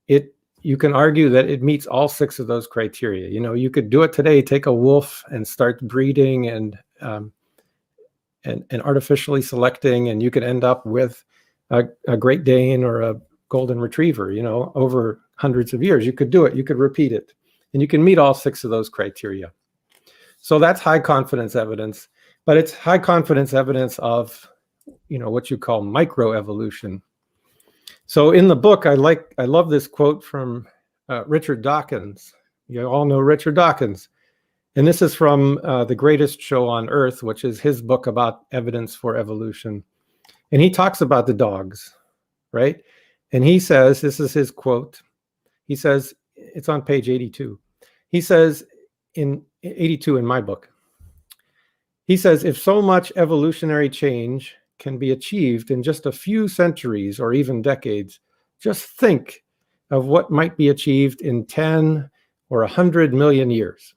you can argue that it meets all 6 of those criteria. You could do it today, take a wolf and start breeding and artificially selecting, and you could end up with a Great Dane or a Golden Retriever, over hundreds of years. You could do it, you could repeat it, and you can meet all 6 of those criteria. So that's high confidence evidence, but it's high confidence evidence of, what you call microevolution. So in the book, I love this quote from Richard Dawkins. You all know Richard Dawkins. And this is from The Greatest Show on Earth, which is his book about evidence for evolution. And he talks about the dogs, right? And he says, this is his quote. He says, it's on page 82. He says, in 82 in my book, he says, if so much evolutionary change can be achieved in just a few centuries or even decades, just think of what might be achieved in 10 or 100 million years.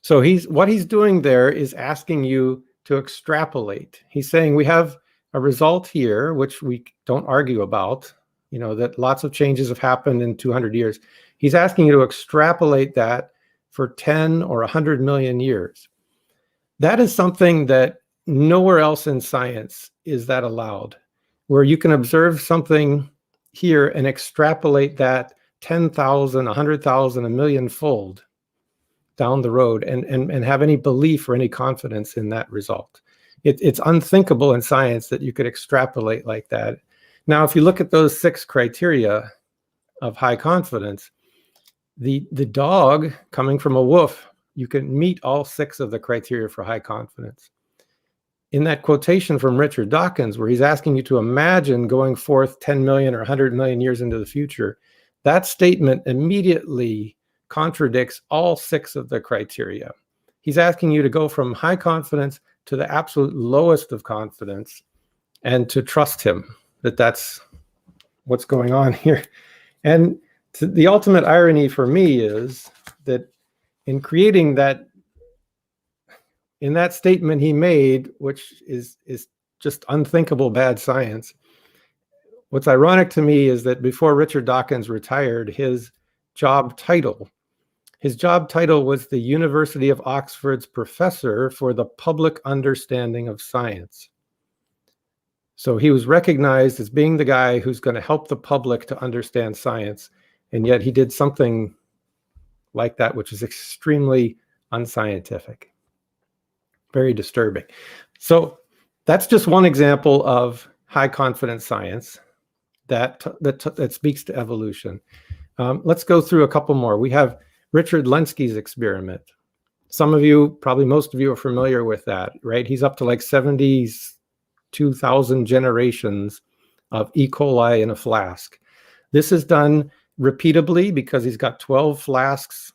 So what he's doing there is asking you to extrapolate. He's saying we have a result here, which we don't argue about, that lots of changes have happened in 200 years. He's asking you to extrapolate that for 10 or 100 million years. That is something that nowhere else in science is that allowed, where you can observe something here and extrapolate that 10,000, 100,000, a million fold down the road and have any belief or any confidence in that result. It's unthinkable in science that you could extrapolate like that. Now, if you look at those 6 criteria of high confidence, the dog coming from a wolf, you can meet all 6 of the criteria for high confidence. In that quotation from Richard Dawkins, where he's asking you to imagine going forth 10 million or 100 million years into the future, that statement immediately contradicts all 6 of the criteria. He's asking you to go from high confidence to the absolute lowest of confidence and to trust him that that's what's going on here. And the ultimate irony for me is that in creating that, in that statement he made, which is just unthinkable bad science, what's ironic to me is that before Richard Dawkins retired, his job title was the University of Oxford's Professor for the Public Understanding of Science. So he was recognized as being the guy who's going to help the public to understand science. And yet he did something like that, which is extremely unscientific. Very disturbing. So that's just one example of high confidence science that speaks to evolution. Let's go through a couple more. We have Richard Lenski's experiment. Some of you, probably most of you, are familiar with that, right? He's up to like 72,000 generations of E. coli in a flask. This is done repeatably because he's got 12 flasks,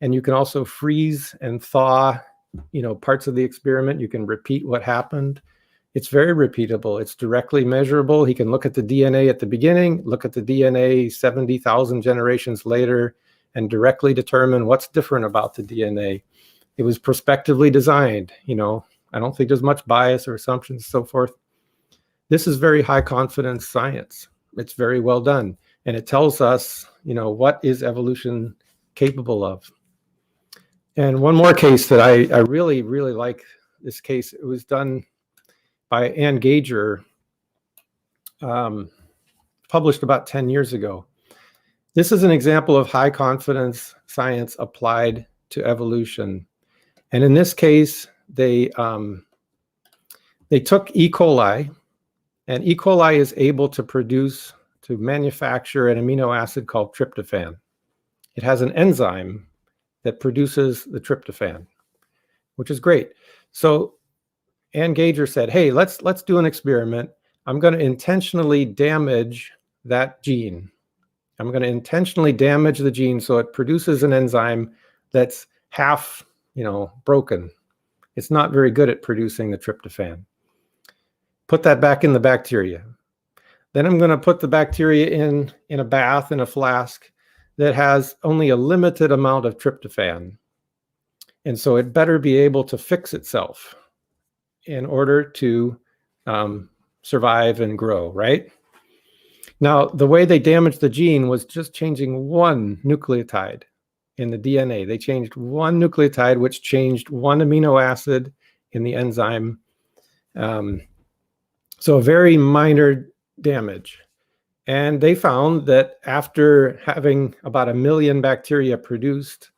and you can also freeze and thaw, parts of the experiment. You can repeat what happened. It's very repeatable. It's directly measurable. He can look at the DNA at the beginning, look at the DNA 70,000 generations later, and directly determine what's different about the DNA. It was prospectively designed. I don't think there's much bias or assumptions, so forth. This is very high confidence science. It's very well done. And it tells us, what is evolution capable of. And one more case that I really, really like this case. It was done by Ann Gauger, published about 10 years ago. This is an example of high confidence science applied to evolution. And in this case, they took E. coli, and E. coli is able to manufacture an amino acid called tryptophan. It has an enzyme that produces the tryptophan, which is great. So Ann Gauger said, hey, let's do an experiment. I'm going to intentionally damage that gene. I'm going to intentionally damage the gene so it produces an enzyme that's half, broken. It's not very good at producing the tryptophan. Put that back in the bacteria. Then I'm going to put the bacteria in a bath, in a flask that has only a limited amount of tryptophan. And so it better be able to fix itself in order to survive and grow, right? Now, the way they damaged the gene was just changing one nucleotide in the DNA. They changed one nucleotide, which changed one amino acid in the enzyme. So a very minor damage. And they found that after having about 1 million bacteria produced,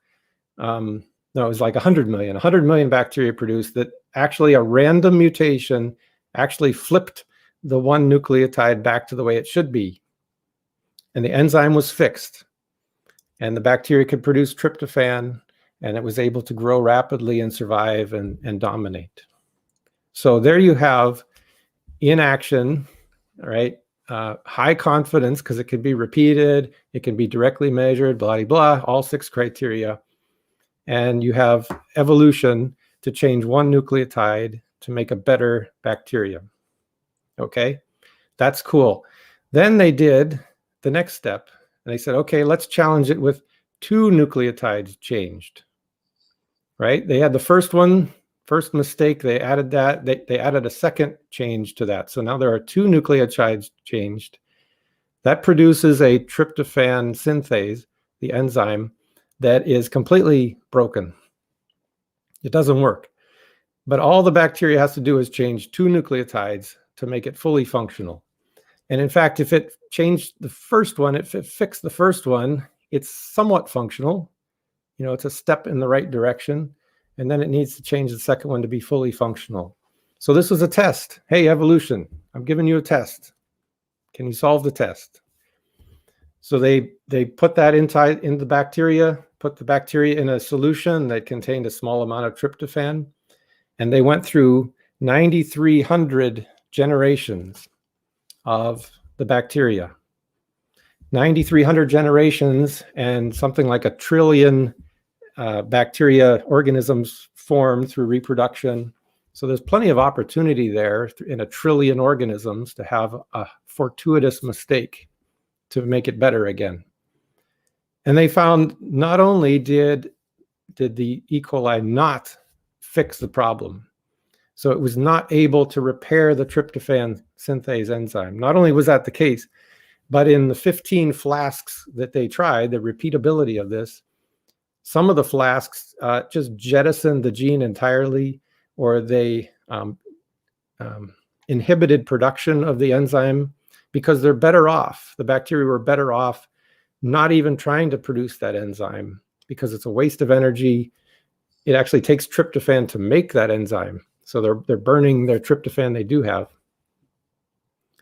no, it was like 100 million bacteria produced, that actually a random mutation actually flipped the one nucleotide back to the way it should be. And the enzyme was fixed. And the bacteria could produce tryptophan, and it was able to grow rapidly and survive and dominate. So there you have in action, all right? High confidence, because it can be repeated, it can be directly measured, blah, blah, all 6 criteria. And you have evolution to change one nucleotide to make a better bacteria. Okay, that's cool. Then they did the next step, and they said, okay, let's challenge it with 2 nucleotides changed, right? They had the first mistake, they added that, they added a second change to that. So now there are 2 nucleotides changed. That produces a tryptophan synthase, the enzyme, that is completely broken. It doesn't work. But all the bacteria has to do is change 2 nucleotides to make it fully functional. And in fact, if it changed the first one, if it fixed the first one, it's somewhat functional. It's a step in the right direction. And then it needs to change the second one to be fully functional. So this was a test. Hey, evolution, I'm giving you a test. Can you solve the test? So they put that in the bacteria, put the bacteria in a solution that contained a small amount of tryptophan, and they went through 9,300 generations of the bacteria. 9,300 generations, and something like 1 trillion bacteria organisms formed through reproduction. So there's plenty of opportunity there in 1 trillion organisms to have a fortuitous mistake to make it better again. And they found not only did the E. coli not fix the problem, so it was not able to repair the tryptophan synthase enzyme. Not only was that the case, but in the 15 flasks that they tried, the repeatability of this, some of the flasks just jettisoned the gene entirely, or they inhibited production of the enzyme because they're better off. The bacteria were better off not even trying to produce that enzyme because it's a waste of energy. It actually takes tryptophan to make that enzyme. So they're burning their tryptophan they do have.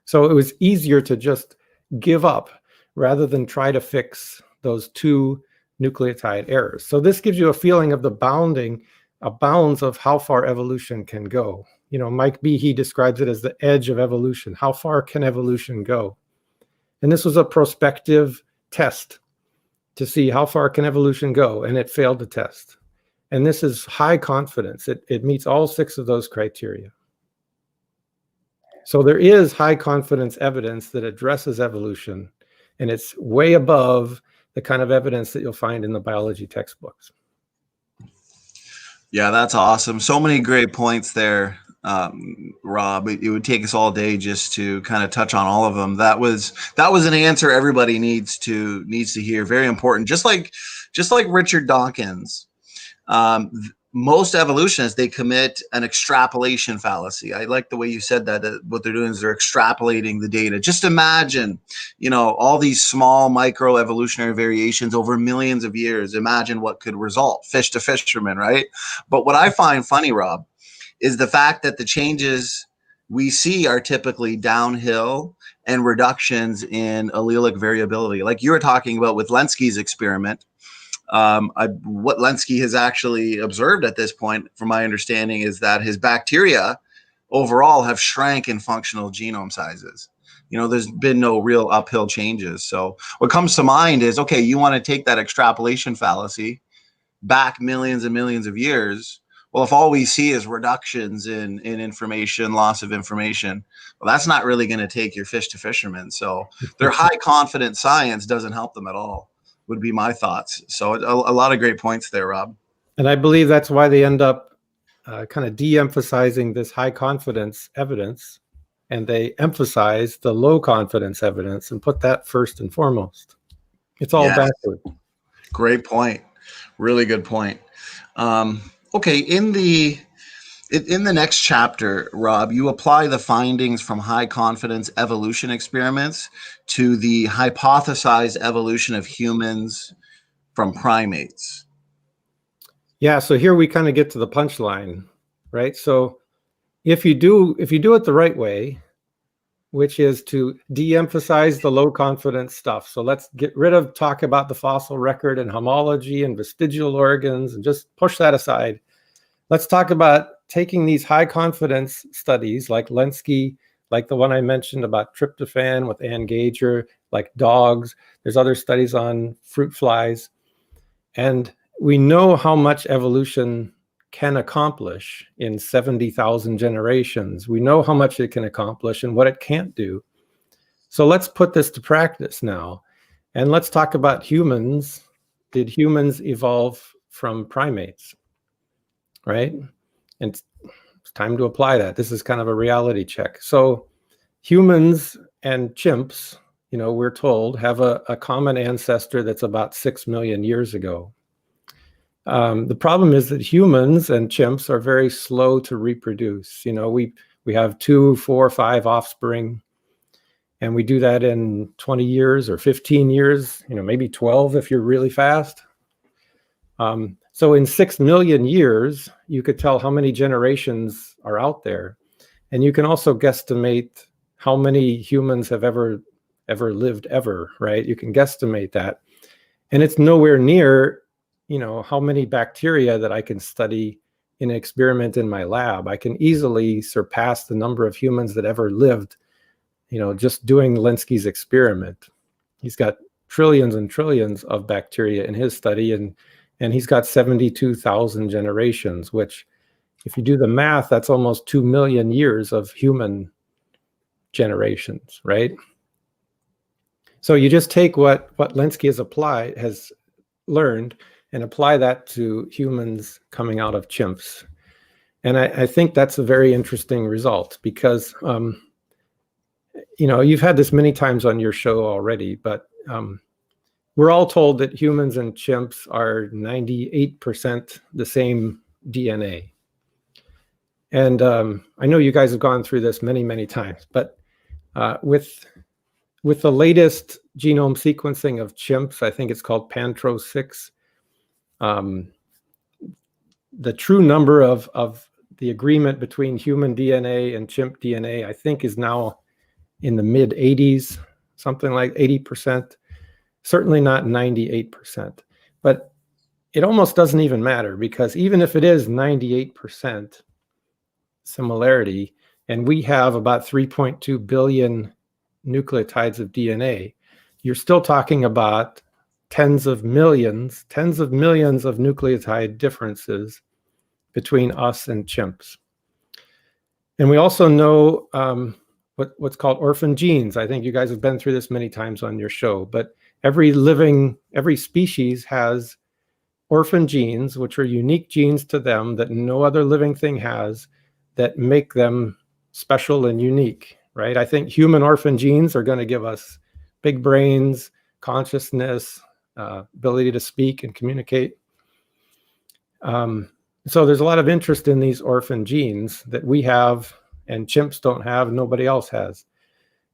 So it was easier to just give up rather than try to fix those two nucleotide errors. So this gives you a feeling of the bounds of how far evolution can go. You know, Mike Behe describes it as the edge of evolution. How far can evolution go? And this was a prospective test to see how far can evolution go, and it failed the test. And this is high confidence. It meets all 6 of those criteria. So there is high confidence evidence that addresses evolution, and it's way above the kind of evidence that you'll find in the biology textbooks. Yeah, that's awesome. So many great points there, Rob. It would take us all day just to kind of touch on all of them. That was an answer everybody needs to hear. Very important. Just like Richard Dawkins. Most evolutionists, they commit an extrapolation fallacy. I like the way you said that what they're doing is they're extrapolating the data. Just imagine, you know, all these small micro evolutionary variations over millions of years. Imagine what could result, fish to fisherman, right? But what I find funny, Rob, is the fact that the changes we see are typically downhill and reductions in allelic variability. Like you were talking about with Lenski's experiment. What Lenski has actually observed at this point, from my understanding, is that his bacteria overall have shrank in functional genome sizes. You know, there's been no real uphill changes. So what comes to mind is, okay, you want to take that extrapolation fallacy back millions and millions of years. Well, if all we see is reductions in information, loss of information, well, that's not really going to take your fish to fisherman. So their high confidence science doesn't help them at all, would be my thoughts. So a lot of great points there, Rob. And I believe that's why they end up kind of de-emphasizing this high confidence evidence, and they emphasize the low confidence evidence and put that first and foremost. It's all backward. Great point. Really good point. Okay, in the next chapter, Rob, you apply the findings from high confidence evolution experiments to the hypothesized evolution of humans from primates. Yeah, so here we kind of get to the punchline, right? So if you do it the right way, which is to de-emphasize the low confidence stuff. So let's get rid of talk about the fossil record and homology and vestigial organs and just push that aside. Let's talk about taking these high confidence studies like Lenski, like the one I mentioned about tryptophan with Ann Gager, like dogs. There's other studies on fruit flies. And we know how much evolution can accomplish in 70,000 generations. We know how much it can accomplish and what it can't do. So let's put this to practice now. And let's talk about humans. Did humans evolve from primates? Right? And it's time to apply that. This is kind of a reality check. So humans and chimps, you know, we're told, have a common ancestor that's about 6 million years ago. The problem is that humans and chimps are very slow to reproduce. You know, we have 2, 4, 5 offspring, and we do that in 20 years or 15 years, you know, maybe 12 if you're really fast. So in 6 million years, you could tell how many generations are out there. And you can also guesstimate how many humans have ever lived ever, right? You can guesstimate that. And it's nowhere near, you know, how many bacteria that I can study in an experiment in my lab. I can easily surpass the number of humans that ever lived, you know, just doing Lenski's experiment. He's got trillions and trillions of bacteria in his study, and he's got 72,000 generations, which, if you do the math, that's almost 2 million years of human generations, right? So you just take what Lenski has learned and apply that to humans coming out of chimps. And I think that's a very interesting result because, you know, you've had this many times on your show already, but we're all told that humans and chimps are 98% the same DNA. And I know you guys have gone through this many, many times, but with with the latest genome sequencing of chimps, I think it's called Pantro 6, the true number of the agreement between human DNA and chimp DNA, I think, is now in the mid 80s, something like 80%, certainly not 98%. But it almost doesn't even matter, because even if it is 98% similarity, and we have about 3.2 billion nucleotides of DNA, you're still talking about tens of millions of nucleotide differences between us and chimps. And we also know what's called orphan genes. I think you guys have been through this many times on your show, but every species has orphan genes, which are unique genes to them that no other living thing has, that make them special and unique, right? I think human orphan genes are going to give us big brains, consciousness, ability to speak and communicate. So there's a lot of interest in these orphan genes that we have and chimps don't have, nobody else has.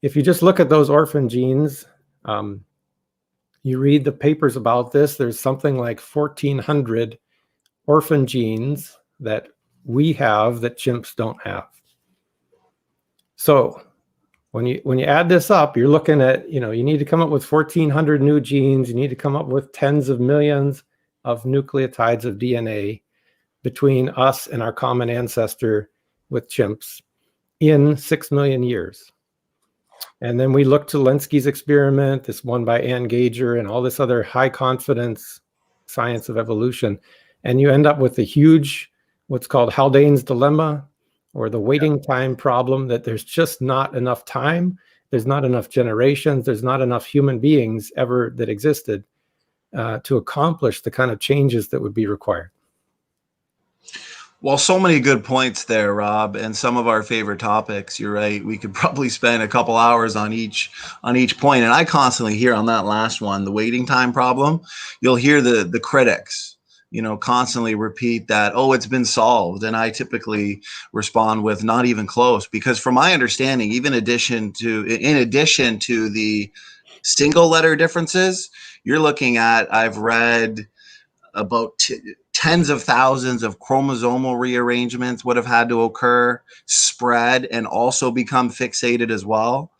If you just look at those orphan genes, you read the papers about this, there's something like 1,400 orphan genes that we have that chimps don't have. So when you add this up, you're looking at, you need to come up with 1,400 new genes, you need to come up with tens of millions of nucleotides of DNA between us and our common ancestor with chimps in 6 million years. And then we look to Lenski's experiment, this one by Ann Gager, and all this other high confidence science of evolution. And you end up with a huge, what's called Haldane's dilemma, or the waiting time problem, that there's just not enough time. There's not enough generations. There's not enough human beings ever that existed to accomplish the kind of changes that would be required. Well, so many good points there, Rob, and some of our favorite topics. You're right. We could probably spend a couple hours on each point. And I constantly hear on that last one, the waiting time problem, you'll hear the critics, constantly repeat that, oh, it's been solved. And I typically respond with not even close, because from my understanding, in addition to the single letter differences, you're looking at, I've read about tens of thousands of chromosomal rearrangements would have had to occur, spread, and also become fixated as well.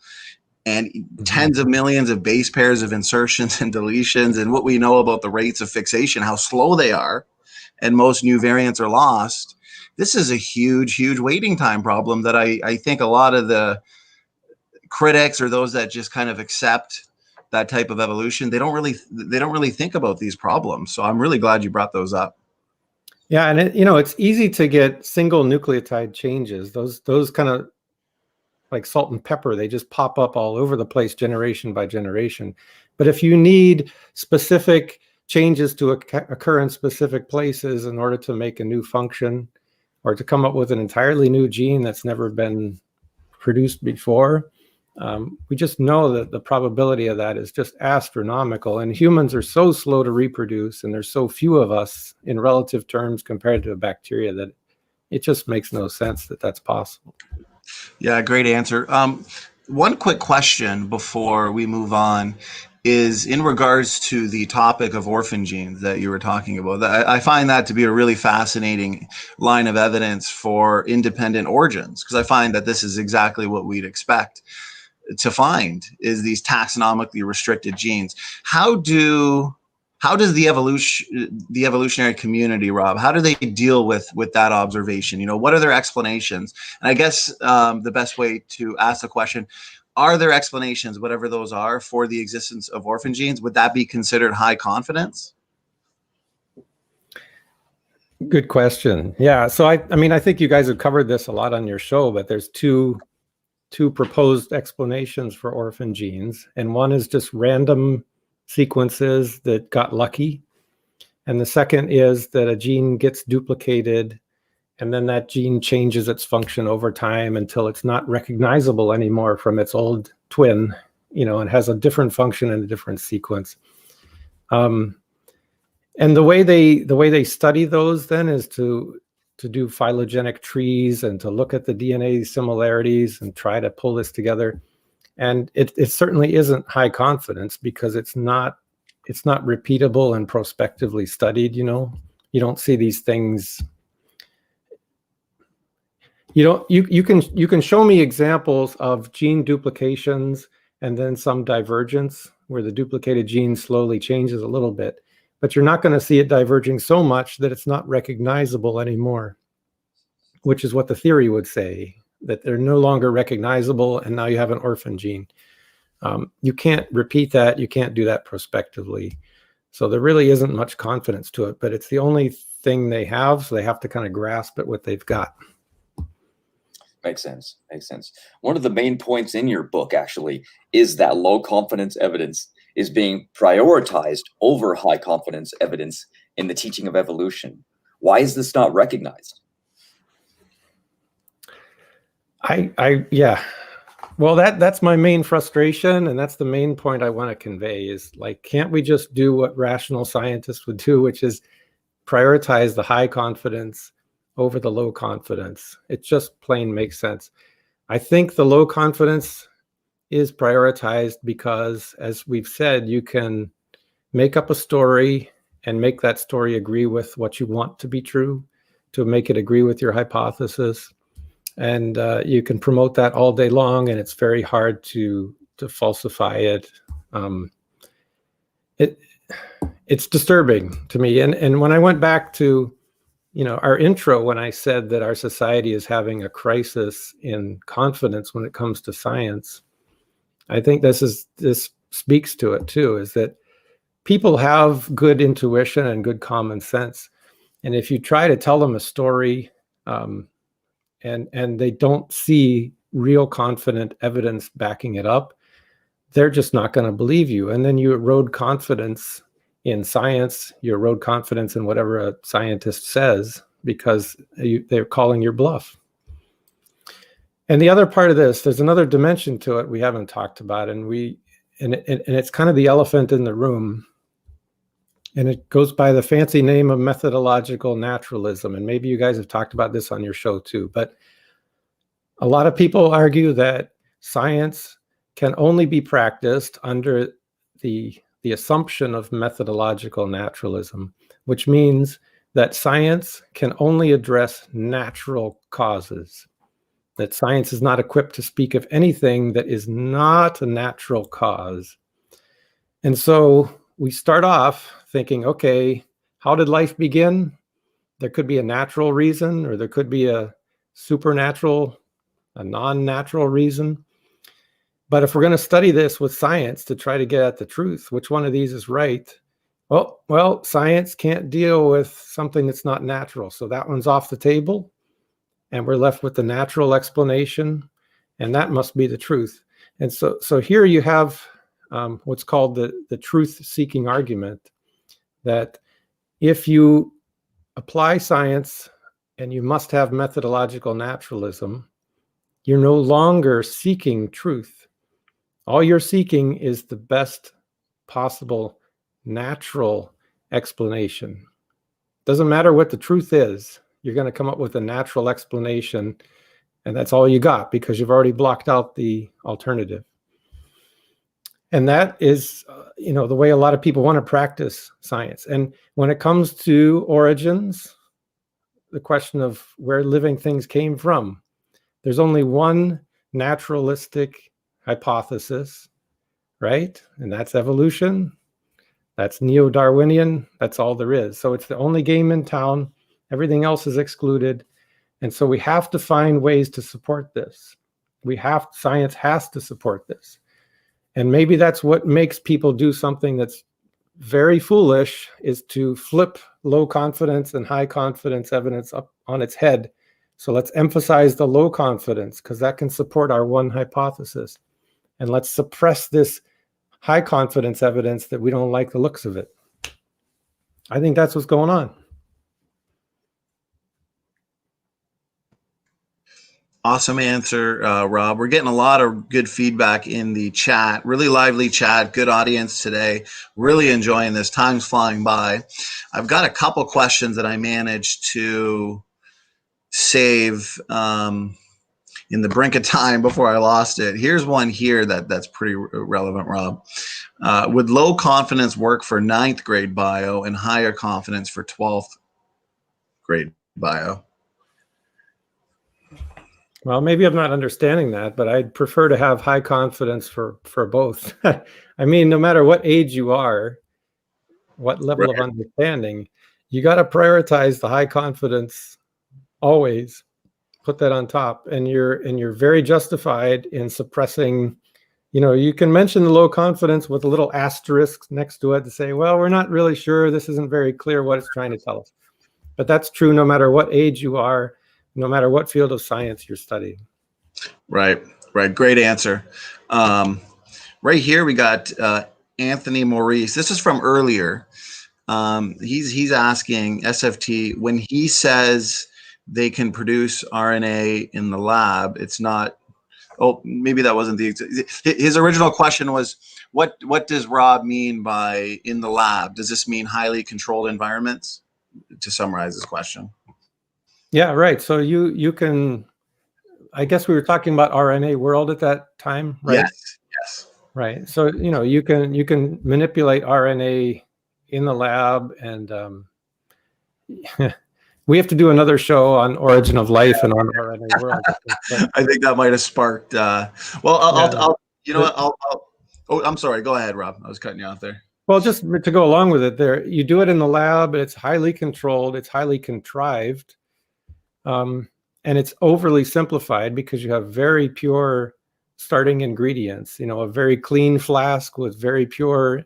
And tens of millions of base pairs of insertions and deletions. And what we know about the rates of fixation, how slow they are, and most new variants are lost. This is a huge, huge waiting time problem that I think a lot of the critics, or those that just kind of accept that type of evolution, they don't really think about these problems. So I'm really glad you brought those up. Yeah, and it's easy to get single nucleotide changes. Those kind of like salt and pepper, they just pop up all over the place generation by generation. But if you need specific changes to occur in specific places in order to make a new function, or to come up with an entirely new gene that's never been produced before, we just know that the probability of that is just astronomical. And humans are so slow to reproduce, and there's so few of us in relative terms compared to a bacteria, that it just makes no sense that that's possible. Yeah, great answer. One quick question before we move on is in regards to the topic of orphan genes that you were talking about. I find that to be a really fascinating line of evidence for independent origins, because I find that this is exactly what we'd expect to find, is these taxonomically restricted genes. How does the evolutionary community, Rob, how do they deal with that observation? What are their explanations? And I guess the best way to ask the question, are there explanations, whatever those are, for the existence of orphan genes? Would that be considered high confidence? Good question. Yeah. So I think you guys have covered this a lot on your show, but there's two proposed explanations for orphan genes. And one is just random sequences that got lucky. And the second is that a gene gets duplicated, and then that gene changes its function over time until it's not recognizable anymore from its old twin, and has a different function in a different sequence. And the way they study those then is to do phylogenetic trees and to look at the DNA similarities and try to pull this together. And it certainly isn't high confidence because it's not repeatable and prospectively studied. You don't see these things. You can show me examples of gene duplications and then some divergence where the duplicated gene slowly changes a little bit, but you're not going to see it diverging so much that it's not recognizable anymore, which is what the theory would say, that they're no longer recognizable and now you have an orphan gene. You can't repeat that. You can't do that prospectively. So there really isn't much confidence to it, but it's the only thing they have, so they have to kind of grasp at what they've got. Makes sense. Makes sense. One of the main points in your book actually is that low confidence evidence is being prioritized over high confidence evidence in the teaching of evolution. Why is this not recognized? Yeah. Well, that's my main frustration, and that's the main point I want to convey is, like, can't we just do what rational scientists would do, which is prioritize the high confidence over the low confidence? It just plain makes sense. I think the low confidence is prioritized because, as we've said, you can make up a story and make that story agree with what you want to be true, to make it agree with your hypothesis. And you can promote that all day long, and it's very hard to falsify it. It's disturbing to me. And when I went back to our intro, when I said that our society is having a crisis in confidence when it comes to science, I think this speaks to it too, is that people have good intuition and good common sense. And if you try to tell them a story, and they don't see real confident evidence backing it up, they're just not going to believe you. And then you erode confidence in science, you erode confidence in whatever a scientist says, because they're calling your bluff. And the other part of this, there's another dimension to it we haven't talked about, and it's kind of the elephant in the room. And it goes by the fancy name of methodological naturalism. And maybe you guys have talked about this on your show too. But a lot of people argue that science can only be practiced under the assumption of methodological naturalism, which means that science can only address natural causes, that science is not equipped to speak of anything that is not a natural cause. And so we start off thinking, okay, how did life begin? There could be a natural reason, or there could be a supernatural, a non-natural reason. But if we're going to study this with science to try to get at the truth, which one of these is right? Well, science can't deal with something that's not natural. So that one's off the table, and we're left with the natural explanation, and that must be the truth. And so here you have what's called the truth-seeking argument, that if you apply science and you must have methodological naturalism, you're no longer seeking truth. All you're seeking is the best possible natural explanation. Doesn't matter what the truth is, you're going to come up with a natural explanation, and that's all you got because you've already blocked out the alternative. And that is, the way a lot of people want to practice science. And when it comes to origins, the question of where living things came from, there's only one naturalistic hypothesis, right? And that's evolution. That's neo-Darwinian. That's all there is. So it's the only game in town. Everything else is excluded. And so we have to find ways to support this. Science has to support this. And maybe that's what makes people do something that's very foolish, is to flip low confidence and high confidence evidence up on its head. So let's emphasize the low confidence because that can support our one hypothesis. And let's suppress this high confidence evidence that we don't like the looks of it. I think that's what's going on. Awesome answer, Rob. We're getting a lot of good feedback in the chat. Really lively chat. Good audience today. Really enjoying this. Time's flying by. I've got a couple questions that I managed to save. in the brink of time before I lost it. Here's one here that's pretty relevant, Rob. Would low confidence work for 9th grade bio and higher confidence for 12th grade bio? Well, maybe I'm not understanding that, but I'd prefer to have high confidence for both. I mean, no matter what age you are, what level of understanding, you got to prioritize the high confidence always. Put that on top, and you're very justified in suppressing. You can mention the low confidence with a little asterisk next to it to say, well, we're not really sure. This isn't very clear what it's trying to tell us. But that's true no matter what age you are, no matter what field of science you're studying. Right. Great answer. Right here we got Anthony Maurice. This is from earlier. He's asking SFT, when he says they can produce RNA in the lab, it's not. Oh, maybe that wasn't his original question was, what does Rob mean by in the lab? Does this mean highly controlled environments? To summarize this question. Yeah, right. So you can, I guess we were talking about RNA world at that time, right? Yes. Right. So, you can manipulate RNA in the lab, and we have to do another show on origin of life and on RNA world. I think that might have sparked. I'll I'm sorry. Go ahead, Rob. I was cutting you off there. Well, just to go along with it, you do it in the lab. It's highly controlled. It's highly contrived, and it's overly simplified because you have very pure starting ingredients. A very clean flask with very pure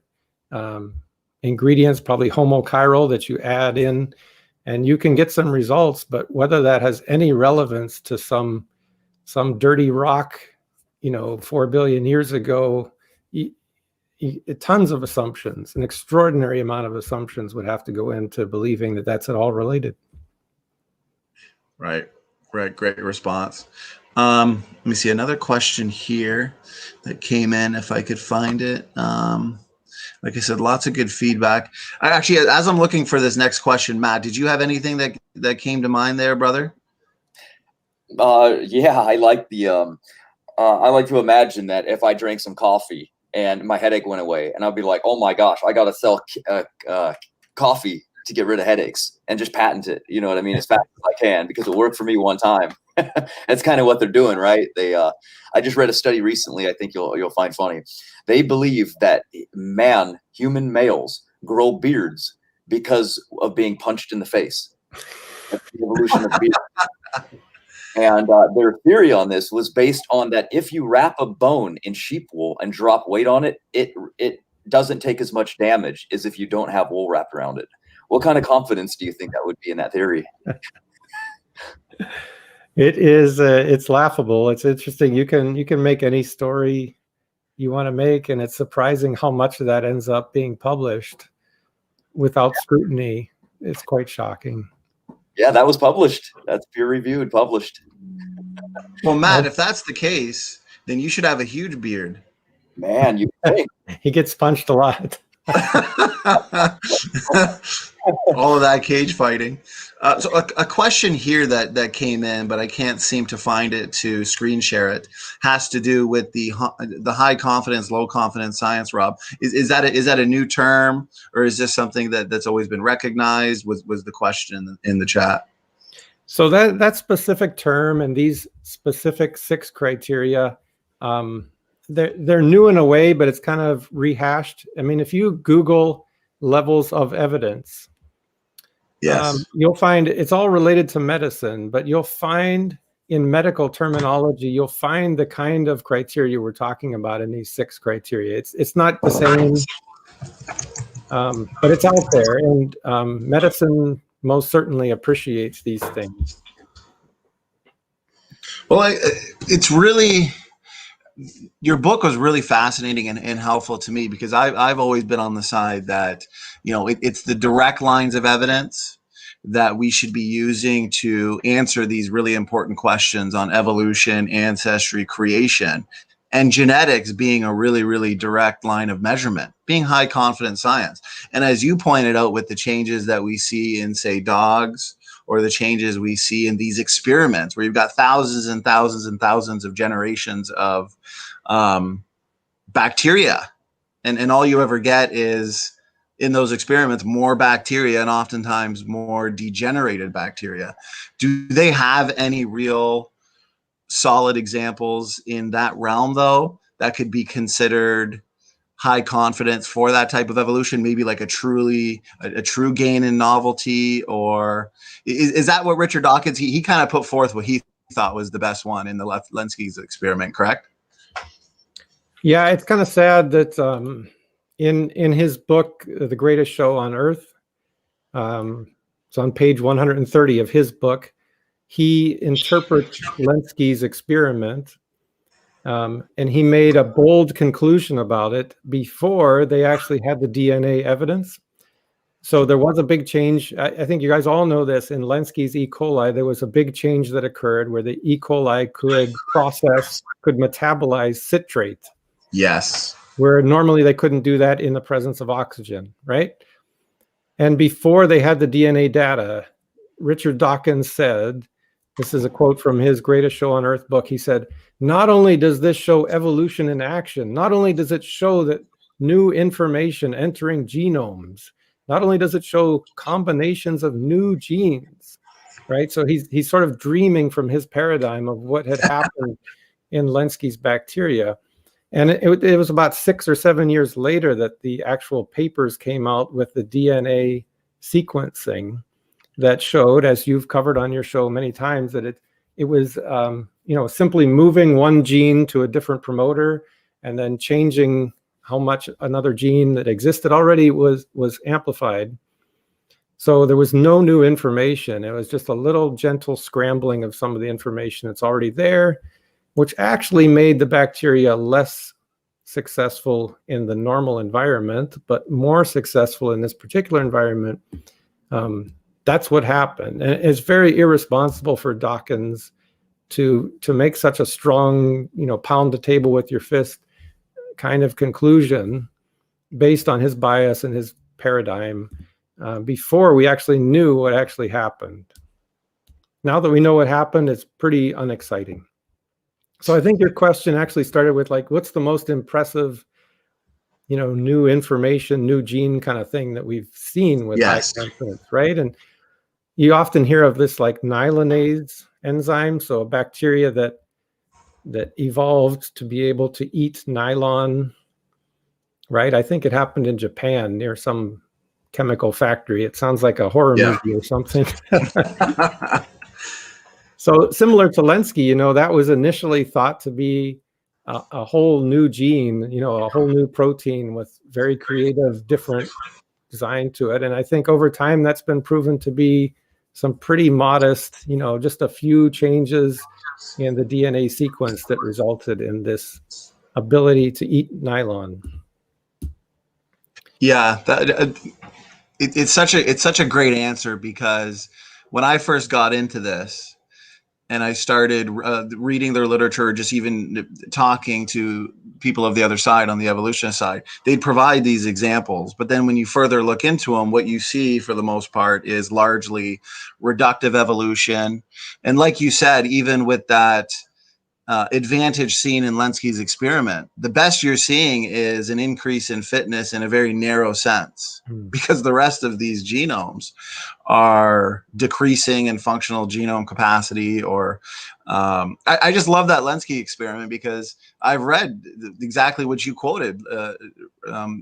ingredients, probably homochiral, that you add in, and you can get some results. But whether that has any relevance to some dirty rock, 4 billion years ago, tons of assumptions, an extraordinary amount of assumptions would have to go into believing that that's at all related. Right. Great response. Let me see another question here that came in, if I could find it. Like I said, lots of good feedback. Actually, as I'm looking for this next question, Matt, did you have anything that came to mind there, brother? Yeah, I like I like to imagine that if I drank some coffee and my headache went away, and I'd be like, oh my gosh, I got to sell coffee to get rid of headaches and just patent it. You know what I mean? As fast as I can, because it worked for me one time. That's kind of what they're doing, right? I just read a study recently. I think you'll find funny. They believe that human males grow beards because of being punched in the face. That's the evolution of beard. And their theory on this was based on that if you wrap a bone in sheep wool and drop weight on it, it doesn't take as much damage as if you don't have wool wrapped around it. What kind of confidence do you think that would be in that theory? It is. It's laughable. It's interesting. You can make any story you want to make, and it's surprising how much of that ends up being published without scrutiny. It's quite shocking. Yeah, that was published. That's peer reviewed, published. Well, Matt, if that's the case, then you should have a huge beard. Man, you think. He gets punched a lot. All of that cage fighting. So a question here that came in, but I can't seem to find it to screen share it, has to do with the high confidence, low confidence science. Rob, is that a new term, or is this something that's always been recognized? Was the question in the chat? So that specific term and these specific 6 criteria, they're new in a way, but it's kind of rehashed. I mean, if you Google levels of evidence, yes, you'll find it's all related to medicine, but you'll find in medical terminology, you'll find the kind of criteria we're talking about in these 6 criteria. It's not the same, but it's out there, and medicine most certainly appreciates these things. Well, it's really, your book was really fascinating and helpful to me, because I've always been on the side that, it's the direct lines of evidence that we should be using to answer these really important questions on evolution, ancestry, creation, and genetics being a really, really direct line of measurement, being high confidence science. And as you pointed out, with the changes that we see in, say, dogs or the changes we see in these experiments where you've got thousands and thousands and thousands of generations of bacteria. And all you ever get is, in those experiments, more bacteria and oftentimes more degenerated bacteria. Do they have any real solid examples in that realm, though, that could be considered high confidence for that type of evolution? Maybe like a true gain in novelty, or is that what Richard Dawkins, he kind of put forth what he thought was the best one in the Lenski's experiment, correct? Yeah, it's kind of sad that in his book, The Greatest Show on Earth, it's on page 130 of his book, he interprets Lenski's experiment, and he made a bold conclusion about it before they actually had the DNA evidence. So there was a big change. I think you guys all know this. In Lenski's E. coli, there was a big change that occurred where the E. coli could metabolize citrate. Yes. Where normally they couldn't do that in the presence of oxygen, right? And before they had the DNA data, Richard Dawkins said, this is a quote from his Greatest Show on Earth book, he said, "Not only does this show evolution in action, not only does it show that new information entering genomes, not only does it show combinations of new genes," right? So he's sort of dreaming from his paradigm of what had happened in Lenski's bacteria. And it was about 6 or 7 years later that the actual papers came out with the DNA sequencing that showed, as you've covered on your show many times, that it was simply moving one gene to a different promoter and then changing how much another gene that existed already was amplified. So there was no new information. It was just a little gentle scrambling of some of the information that's already there, which actually made the bacteria less successful in the normal environment, but more successful in this particular environment. That's what happened. And it's very irresponsible for Dawkins to make such a strong, pound the table with your fist kind of conclusion based on his bias and his paradigm before we actually knew what actually happened. Now that we know what happened, it's pretty unexciting. So I think your question actually started with what's the most impressive, new information, new gene kind of thing that we've seen with high confidence, right? And you often hear of this nyelinase enzyme, so a bacteria that evolved to be able to eat nylon, right? I think it happened in Japan near some chemical factory. It sounds like a horror movie or something. So similar to Lenski, that was initially thought to be a whole new gene, a whole new protein with very creative, different design to it. And I think over time that's been proven to be some pretty modest, just a few changes in the DNA sequence that resulted in this ability to eat nylon. Yeah, it's such a great answer, because when I first got into this and I started reading their literature, just even talking to people of the other side on the evolutionist side, they'd provide these examples. But then when you further look into them, what you see for the most part is largely reductive evolution. And like you said, even with that advantage seen in Lenski's experiment, the best you're seeing is an increase in fitness in a very narrow sense, because the rest of these genomes are decreasing in functional genome capacity. Or I just love that Lenski experiment, because I've read exactly what you quoted,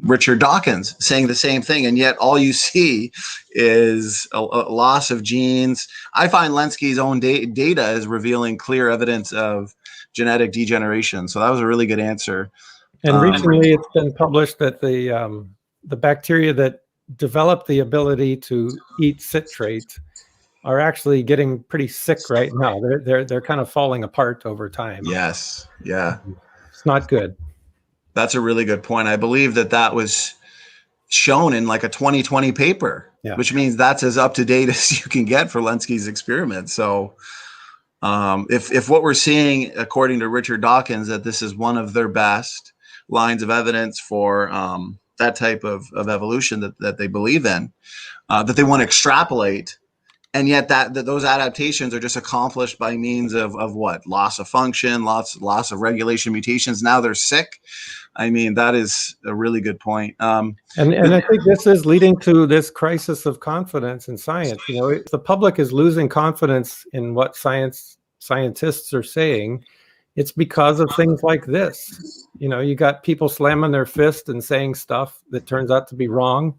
Richard Dawkins saying the same thing, and yet all you see is a loss of genes. I find Lenski's own data is revealing clear evidence of genetic degeneration. So that was a really good answer. And recently it's been published that the bacteria that develop the ability to eat citrate are actually getting pretty sick right now. They're kind of falling apart over time. Yes. Yeah. It's not good. That's a really good point. I believe that was shown in a 2020 paper, which means that's as up to date as you can get for Lenski's experiment. So if what we're seeing, according to Richard Dawkins, that this is one of their best lines of evidence for that type of evolution that they believe in, that they want to extrapolate and yet those adaptations are just accomplished by means of what? Loss of function, loss of regulation mutations. Now they're sick. I mean, that is a really good point. And I think this is leading to this crisis of confidence in science. You know, the public is losing confidence in what scientists are saying. It's because of things like this. You know, you got people slamming their fist and saying stuff that turns out to be wrong.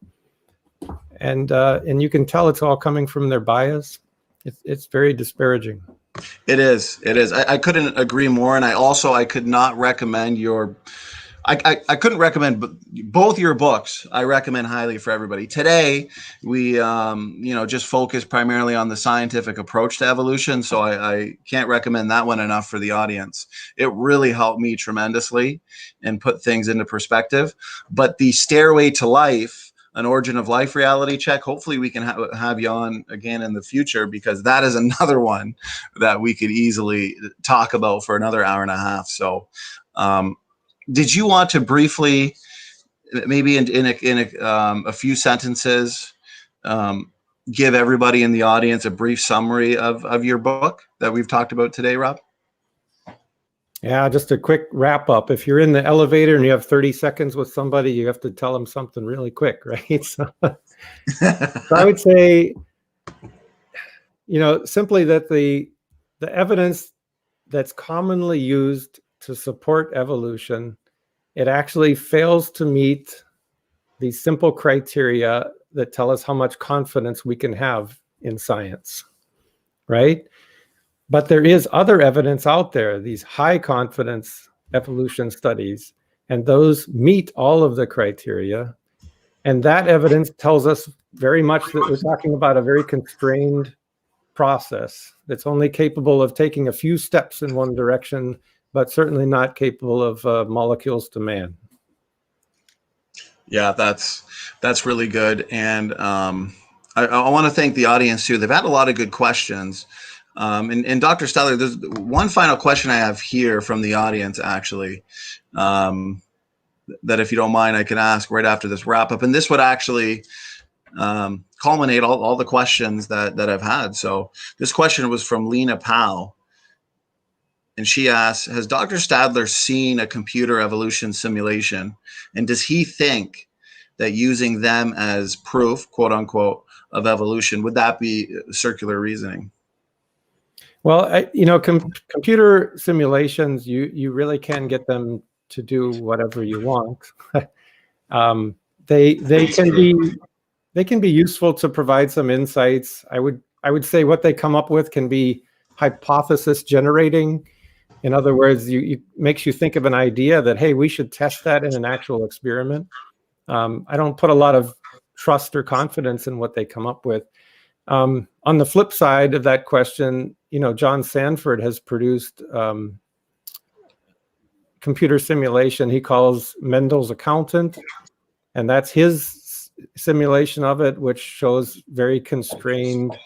And you can tell it's all coming from their bias. It's very disparaging. It is. I couldn't agree more. And I could not recommend I couldn't recommend both your books. I recommend highly for everybody. Today, we just focus primarily on the scientific approach to evolution. So I can't recommend that one enough for the audience. It really helped me tremendously and put things into perspective. But the Stairway to Life, an Origin of Life reality check, hopefully we can have you on again in the future, because that is another one that we could easily talk about for another hour and a half. So, did you want to briefly, maybe in a few sentences, give everybody in the audience a brief summary of your book that we've talked about today, Rob? Yeah, just a quick wrap up. If you're in the elevator and you have 30 seconds with somebody, you have to tell them something really quick, right? So I would say, simply that the evidence that's commonly used to support evolution, it actually fails to meet these simple criteria that tell us how much confidence we can have in science, right? But there is other evidence out there, these high confidence evolution studies, and those meet all of the criteria. And that evidence tells us very much that we're talking about a very constrained process that's only capable of taking a few steps in one direction, but certainly not capable of molecules to man. Yeah, that's really good. And I want to thank the audience too. They've had a lot of good questions. And Dr. Stadler, there's one final question I have here from the audience, actually, that if you don't mind, I can ask right after this wrap up. And this would actually culminate all the questions that I've had. So this question was from Lena Powell. And she asks, has Dr. Stadler seen a computer evolution simulation? And does he think that using them as proof, quote unquote, of evolution, would that be circular reasoning? Well, computer simulations, you really can get them to do whatever you want. They can be useful to provide some insights. I would say what they come up with can be hypothesis generating. In other words, it makes you think of an idea that, hey, we should test that in an actual experiment. I don't put a lot of trust or confidence in what they come up with. On the flip side of that question, John Sanford has produced computer simulation he calls Mendel's Accountant, and that's his simulation of it, which shows very constrained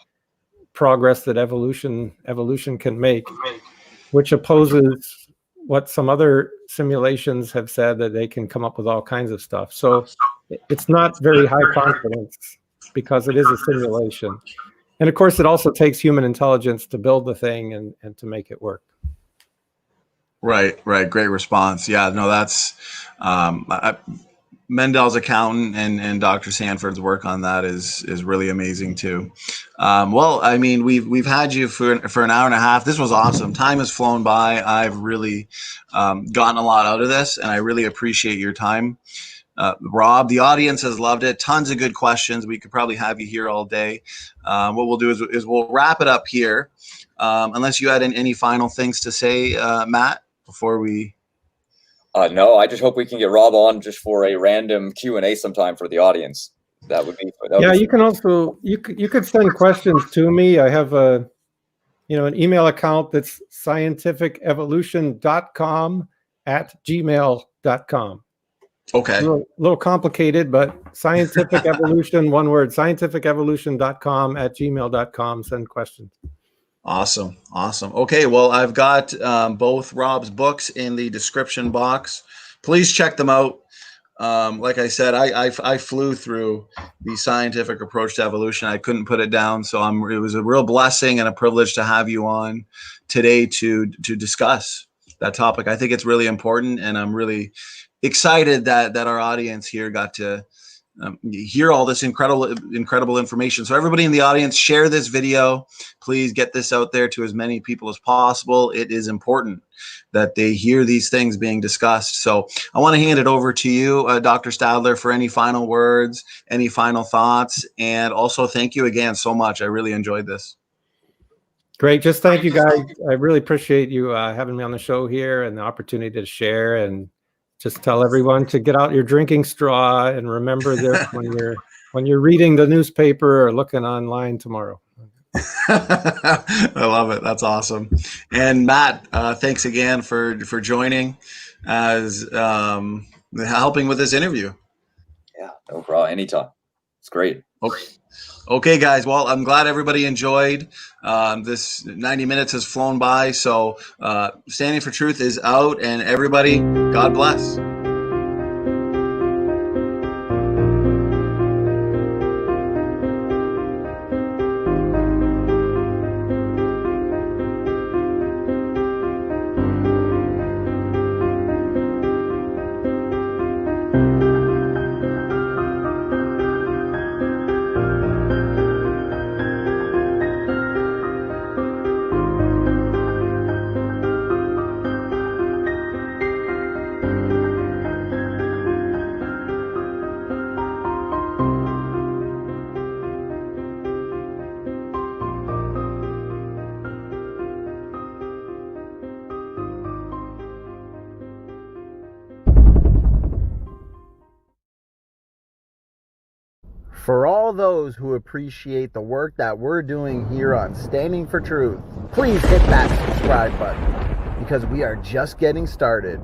progress that evolution can make, which opposes what some other simulations have said, that they can come up with all kinds of stuff. So it's not very high confidence because it is a simulation. And of course, it also takes human intelligence to build the thing and to make it work. Right. Great response. Yeah, no, that's Mendel's Accountant and Dr. Sanford's work on that is really amazing too. Well, I mean, we've had you for an hour and a half. This was awesome. Time has flown by. I've really gotten a lot out of this, and I really appreciate your time. Rob, the audience has loved it. Tons of good questions. We could probably have you here all day. What we'll do is we'll wrap it up here. Unless you had any final things to say, Matt, before we... No, I just hope we can get Rob on just for a random Q&A sometime for the audience. That would be... you can also, you could send questions to me. I have an email account that's scientificevolution.com@gmail.com. Okay. A little complicated, but scientific evolution, one word, scientificevolution.com@gmail.com. Send questions. Awesome. Okay, well, I've got both Rob's books in the description box. Please check them out. Like I said, I flew through the scientific approach to evolution. I couldn't put it down. So it was a real blessing and a privilege to have you on today to discuss that topic. I think it's really important, and I'm really excited that our audience here got to hear all this incredible information. So everybody in the audience, share this video. Please get this out there to as many people as possible. It is important that they hear these things being discussed. So I want to hand it over to you, Dr. Stadler, for any final words, any final thoughts, and also thank you again so much. I really enjoyed this. Great. Just thank you, guys. I really appreciate you having me on the show here and the opportunity to share, and just tell everyone to get out your drinking straw and remember this when you're reading the newspaper or looking online tomorrow. I love it. That's awesome. And Matt, thanks again for joining as helping with this interview. Yeah, no problem. Anytime. It's great. Okay, guys. Well, I'm glad everybody enjoyed. This 90 minutes has flown by. So Standing for Truth is out, and everybody, God bless. For all those who appreciate the work that we're doing here on Standing for Truth, please hit that subscribe button because we are just getting started.